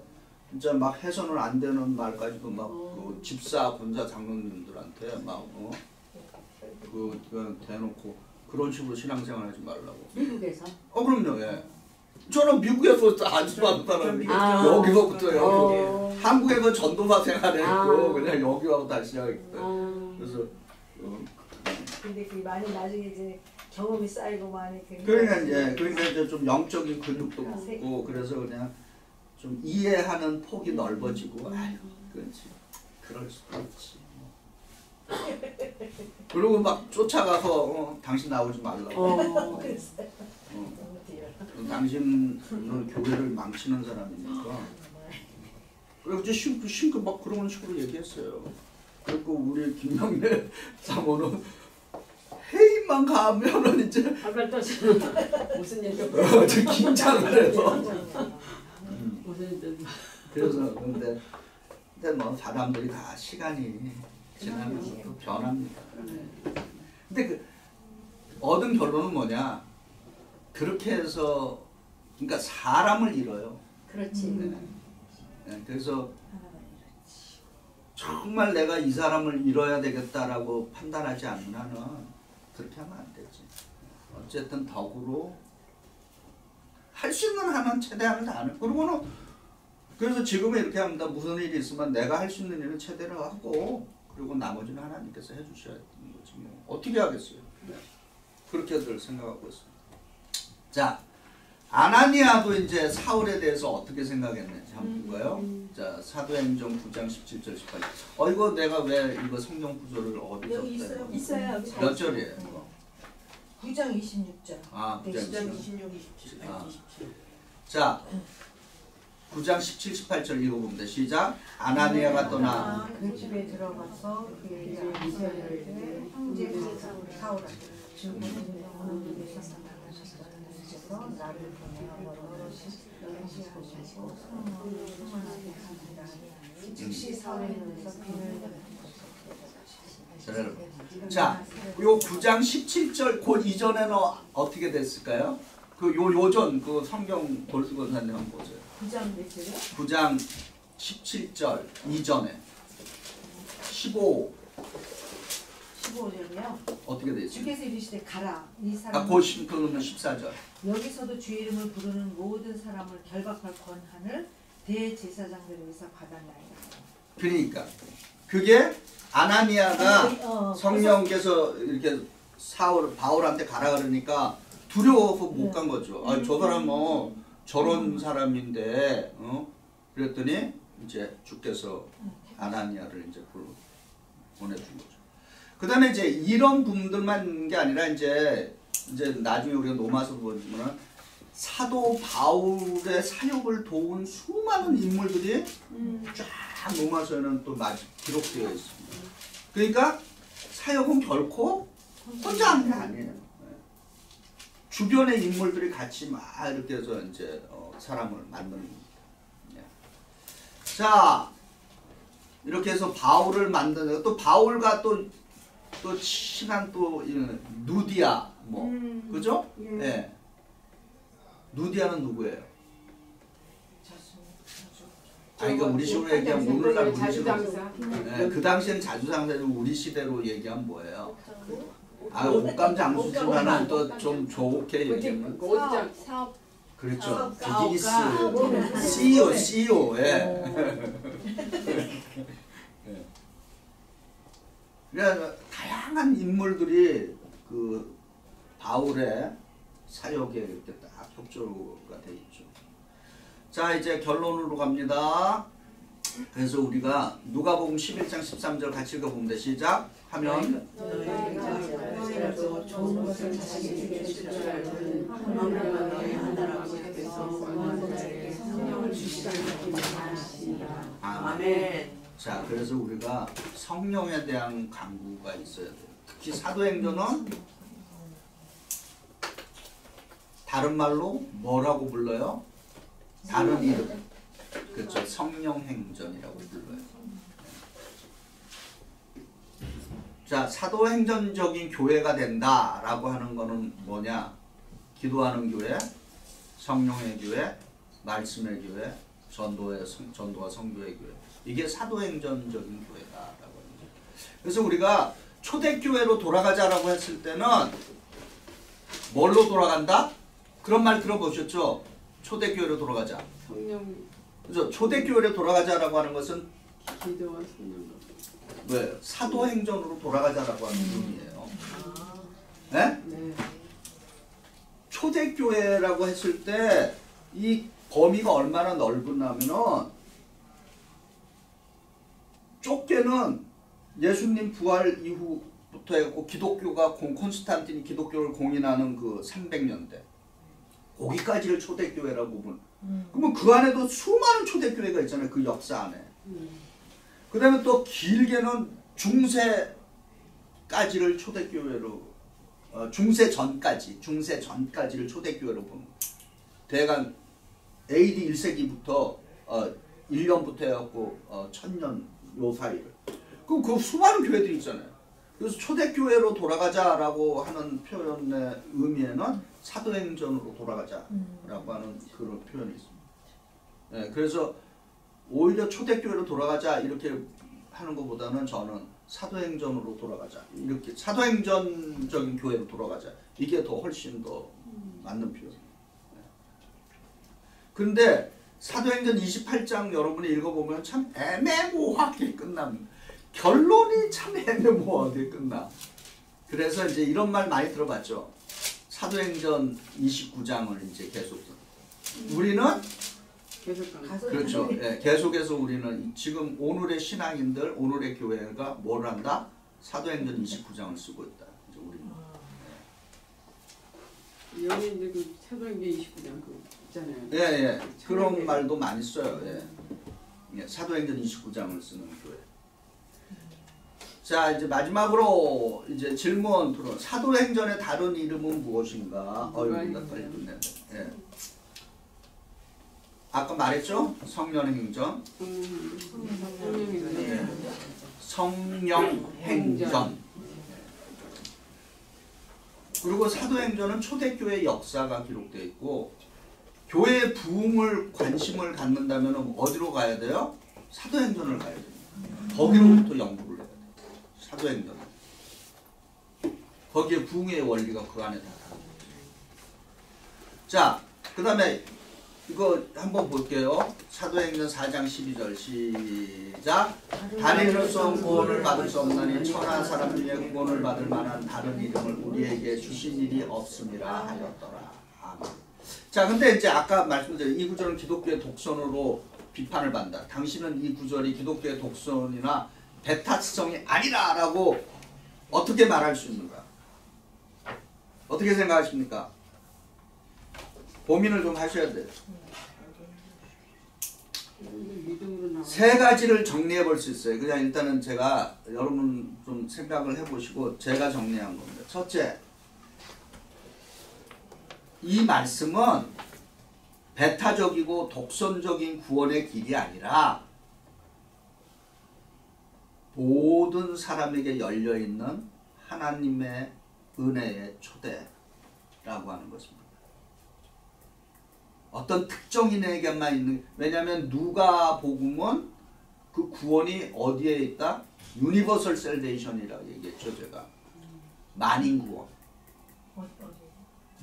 A: 진짜 막 해서는 안 되는 말까지도 막 그 집사 군사 장로님들한테 막 그 대놓고 그런 식으로 신앙생활하지 말라고.
D: 미국에서?
A: 그럼요. 예. 저는 미국에서 아주 많다는 여기서부터 여기. 한국에서 전도사 생활했고 그냥 여기 와서 다시 시작했거든. 그래서
C: 근데 그 많이 나중에 이제 경험이 쌓이고 많이
A: 그러니까 이제 좀 영적인 근육도 붙고 그래서 그냥 좀 이해하는 폭이 넓어지고 아유 그렇지 그럴 수도 있지. 그리고 막 쫓아가서 당신 나오지 말라고. 당신은 교회를 망치는 사람이니까. 그리고 이제 싱크 막 그런 식으로 얘기했어요. 그리고 우리 김영래 사모는 회의만 가면은 이제
B: 무슨 얘기?
A: 긴장을 해서.
B: 무슨 얘기?
A: 그래서 근데 뭐 사람들이 다 시간이 지나면서 또 변합니다. 근데 그 얻은 결론은 뭐냐? 그렇게 해서 그러니까 사람을 잃어요.
D: 그렇지.
A: 네, 그래서 정말 내가 이 사람을 잃어야 되겠다라고 판단하지 않는 한은 그렇게 하면 안 되지. 어쨌든 덕으로 할 수 있는 한은 최대한을 다하는. 그러고는 그래서 지금은 이렇게 합니다. 무슨 일이 있으면 내가 할 수 있는 일은 최대로 하고 그리고 나머지는 하나님께서 해주셔야 되는 거지 뭐 어떻게 하겠어요. 그렇게들 생각하고 있습니다. 자, 아나니아도 이제 사울에 대해서 어떻게 생각했는지 한번 볼까요? 자, 사도행전 9장 17절 18절. 이거 내가 왜 이거 성경 구절을 어디서
C: 여기
D: 있어요.
A: 몇 절이에요?
C: 9장 26절.
A: 9장
E: 26, 27, 27.
A: 자, 9장 17, 18절 읽어봅니다. 시작. 아나니아가 떠나
C: 그 집에 들어가서 그의 이스라엘 형제 사울아 나를 보내어 즉시 사울에 눈에서 비늘
A: 자, 요 9장 17절 곧 이전에는 어떻게 됐을까요? 그 요전 그 성경 돌수건사님 한번 보세요.
C: 9장 몇 절이요?
A: 9장 17절 이전에
C: 15절이요.
A: 어떻게 되죠?
C: 주께서 이르시되 가라 이 사람.
A: 그 14절.
C: 여기서도 주 이름을 부르는 모든 사람을 결박할 권한을 대제사장들에게서 받았나이다.
A: 그러니까 그게 아나니아가 성령께서 이렇게 바울한테 가라 그러니까 두려워서 못 간 거죠. 저 사람 뭐 저런 사람인데 그랬더니 이제 주께서 아나니아를 이제 보내준 거죠. 그다음에 이제 이런 분들만 게 아니라 이제 나중에 우리가 로마서를 보면 사도 바울의 사역을 도운 수많은 인물들이 쫙 로마서에는 또 기록되어 있습니다. 그러니까 사역은 결코 혼자 하는 게 아니에요. 주변의 인물들이 같이 막 이렇게 해서 이제 사람을 만드는 겁니다. 자, 이렇게 해서 바울을 만드는 또 바울과 또 친한 또 누디아 뭐 그죠? 예. 누디아는 누구예요? 그러니까 우리 식으로 얘기하면 오늘날 우리 식으로 그 당시에는 자주상사죠. 우리 시대로 얘기하면 뭐예요? 옷감 장수지만은 또 좀 좋게 얘기하면
B: 사업
A: 그렇죠. 비즈니스 CEO 예. 그러니까 다양한 인물들이 그 바울의 사역에 이렇게 딱 협조가 돼 있죠. 자 이제 결론으로 갑니다. 그래서 우리가 누가복음 11장 13절 같이 읽어보면 돼. 시작 하면
B: 좋은 것을 자식에게 주실 줄 알고는 하나님과 너희 하나님 아버지께서 원하는 자에게 성령을 주시라고 말씀하시니라.
A: 아멘. 자 그래서 우리가 성령에 대한 강구가 있어야 돼요. 특히 사도행전은 다른 말로 뭐라고 불러요? 다른 이름. 그렇죠. 성령행전이라고 불러요. 자, 사도행전적인 교회가 된다라고 하는 거는 뭐냐? 기도하는 교회, 성령의 교회, 말씀의 교회, 전도와 성교의 교회. 이게 사도행전적인 교회다라고 하는 거죠. 그래서 우리가 초대교회로 돌아가자라고 했을 때는 뭘로 돌아간다? 그런 말 들어보셨죠? 초대교회로 돌아가자.
B: 성령.
A: 그죠? 초대교회로 돌아가자라고 하는 것은
B: 기도와 성령.
A: 왜? 사도행전으로 돌아가자라고 하는 의미예요. 네?
B: 네.
A: 초대교회라고 했을 때 이 범위가 얼마나 넓으냐면은 좁게는 예수님 부활 이후부터 해고 기독교가 콘스탄틴이 기독교를 공인하는 그 300년대 거기까지를 초대교회라고 보면 그러면 그 안에도 수많은 초대교회가 있잖아요. 그 역사 안에. 그 다음에 또 길게는 중세까지를 초대교회로 중세 전까지를 초대교회로 보는 거예요. 대강 AD 1세기부터 1년부터 해갖고 1000년 요 사이를. 그럼 그 수많은 교회들이 있잖아요. 그래서 초대교회로 돌아가자라고 하는 표현의 의미에는 사도행전으로 돌아가자라고 하는 그런 표현이 있습니다. 네, 그래서 오히려 초대교회로 돌아가자 이렇게 하는 것보다는 저는 사도행전으로 돌아가자 이렇게 사도행전적인 교회로 돌아가자 이게 더 훨씬 더 맞는 표현이에요. 그런데 사도행전 28장 여러분이 읽어보면 참 애매모호하게 끝납니다. 결론이 참 애매모호하게 끝나. 그래서 이제 이런 말 많이 들어봤죠. 사도행전 29장을 이제 계속 우리는 그렇죠. 예, 계속해서 우리는 지금 오늘의 신앙인들, 오늘의 교회가 뭘 한다? 사도행전 29장을 쓰고 있다. 이제 우리는.
B: 연예인들 그 사도행전 29장 그 있잖아요.
A: 예, 예. 그런 말도 많이 써요. 예. 예, 사도행전 29장을 쓰는 교회. 자, 이제 마지막으로 이제 질문 들어. 사도행전의 다른 이름은 무엇인가? 이거 빨리 끝내야 돼. 예. 아까 말했죠? 성령행전. 예. 성령행전. 그리고 사도행전은 초대교회 역사가 기록되어 있고 교회의 부흥을 관심을 갖는다면 어디로 가야 돼요? 사도행전을 가야 돼요. 거기로부터 연구를 해야 돼요. 사도행전. 거기에 부흥의 원리가 그 안에 다 들어있어요. 자, 그 다음에 이거 한번 볼게요. 사도행전 4장 12절 시작. 다니엘로서 구원을 받을 수 없나니 천한 사람 중에 구원을 받을 만한 다른 이름을 우리에게 주신 일이 없음이라 하였더라. 아멘. 자, 근데 이제 아까 말씀드린 이 구절은 기독교의 독선으로 비판을 받는다. 당신은 이 구절이 기독교의 독선이나 배타성이 아니라라고 어떻게 말할 수 있는가? 어떻게 생각하십니까? 고민을 좀 하셔야 돼요. 세 가지를 정리해 볼 수 있어요. 그냥 일단은 제가 여러분 좀 생각을 해보시고 제가 정리한 겁니다. 첫째, 이 말씀은 배타적이고 독선적인 구원의 길이 아니라 모든 사람에게 열려있는 하나님의 은혜의 초대라고 하는 것입니다. 어떤 특정인에게만 있는, 왜냐하면 누가복음은 그 구원이 어디에 있다? 유니버설 셀베이션이라고 얘기했죠. 제가 만인 구원.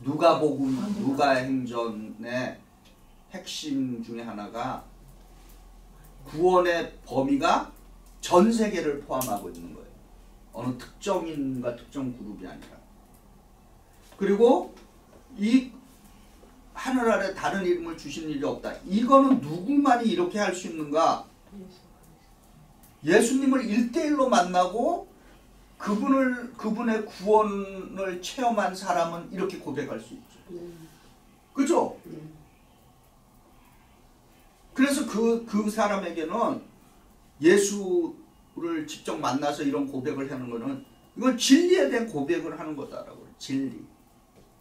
A: 누가복음, 누가행전의 핵심 중에 하나가 구원의 범위가 전 세계를 포함하고 있는 거예요. 어느 특정인과 특정 그룹이 아니라. 그리고 이 하늘 아래 다른 이름을 주신 일이 없다. 이거는 누구만이 이렇게 할 수 있는가? 예수님을 1대1로 만나고 그분의 구원을 체험한 사람은 이렇게 고백할 수 있죠. 그죠? 그래서 그 사람에게는 예수를 직접 만나서 이런 고백을 하는 거는 이건 진리에 대한 고백을 하는 거다라고. 진리.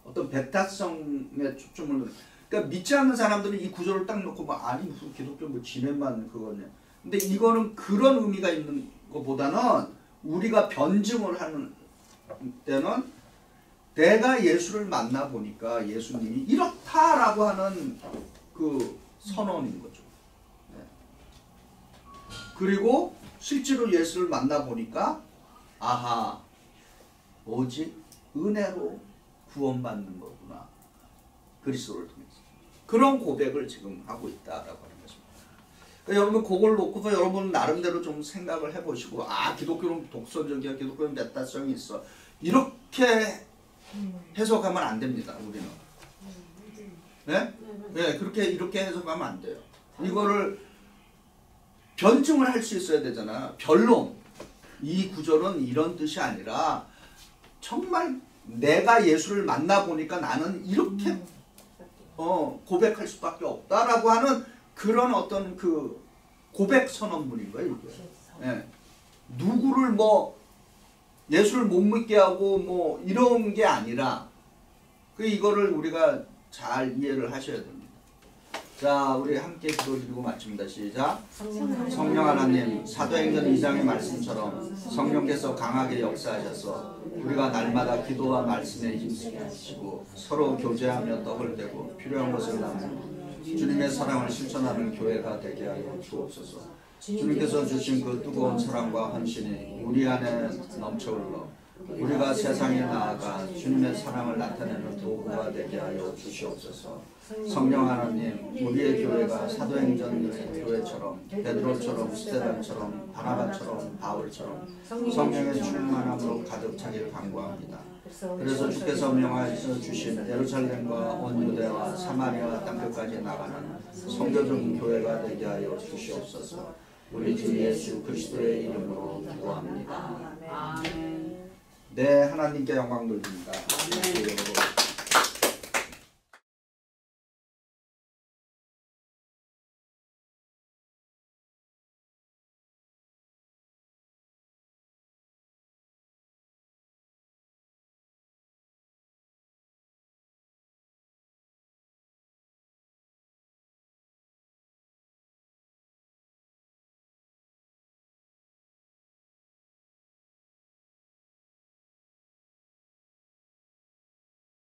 A: 어떤 배타성에 초점을. 그러니까 믿지 않는 사람들은 이 구조를 딱 놓고 막 아니 무슨 기독교 뭐 지내만 그거냐. 근데 이거는 그런 의미가 있는 것보다는 우리가 변증을 하는 때는 내가 예수를 만나보니까 예수님이 이렇다라고 하는 그 선언인 거죠. 네. 그리고 실제로 예수를 만나보니까 아하, 오직 은혜로 구원받는 거구나. 그리스도를 통해서. 그런 고백을 지금 하고 있다라고 하는 것입니다. 그러니까 여러분 그걸 놓고서 여러분 나름대로 좀 생각을 해보시고 아 기독교는 독서적이야. 기독교는 메타성이 있어. 이렇게 해석하면 안 됩니다. 우리는. 네? 네, 이렇게 해석하면 안 돼요. 이거를 변증을 할 수 있어야 되잖아. 변론. 이 구절은 이런 뜻이 아니라 정말 내가 예수를 만나보니까 나는 이렇게 고백할 수밖에 없다라고 하는 그런 어떤 그 고백 선언문인 거예요. 이게. 네. 누구를 뭐 예수를 못 믿게 하고 뭐 이런 게 아니라 이거를 우리가 잘 이해를 하셔야 됩니다. 자, 우리 함께 기도드리고 마칩니다. 시작. 성령 하나님, 사도행전 2장의 말씀처럼 성령께서 강하게 역사하셔서 우리가 날마다 기도와 말씀에 힘쓰게 하시고 서로 교제하며 떡을 떼고 필요한 것을 나누고 주님의 사랑을 실천하는 교회가 되게 하여 주옵소서. 주님께서 주신 그 뜨거운 사랑과 헌신이 우리 안에 넘쳐 흘러 우리가 세상에 나아가 주님의 사랑을 나타내는 도구가 되게 하여 주시옵소서. 성령 하나님, 우리의 교회가 사도행전의 교회처럼 베드로처럼 스데반처럼 바나바처럼 바울처럼 성령의 충만함으로 가득 차기를 간구합니다. 그래서 주께서 명하셔 주신 예루살렘과 온 유대와 사마리아 땅끝까지 나가는 성교적인 교회가 되게 하여 주시옵소서. 우리 주 예수 그리스도의 이름으로 기도합니다. 아멘. 네, 하나님께 영광 돌립니다.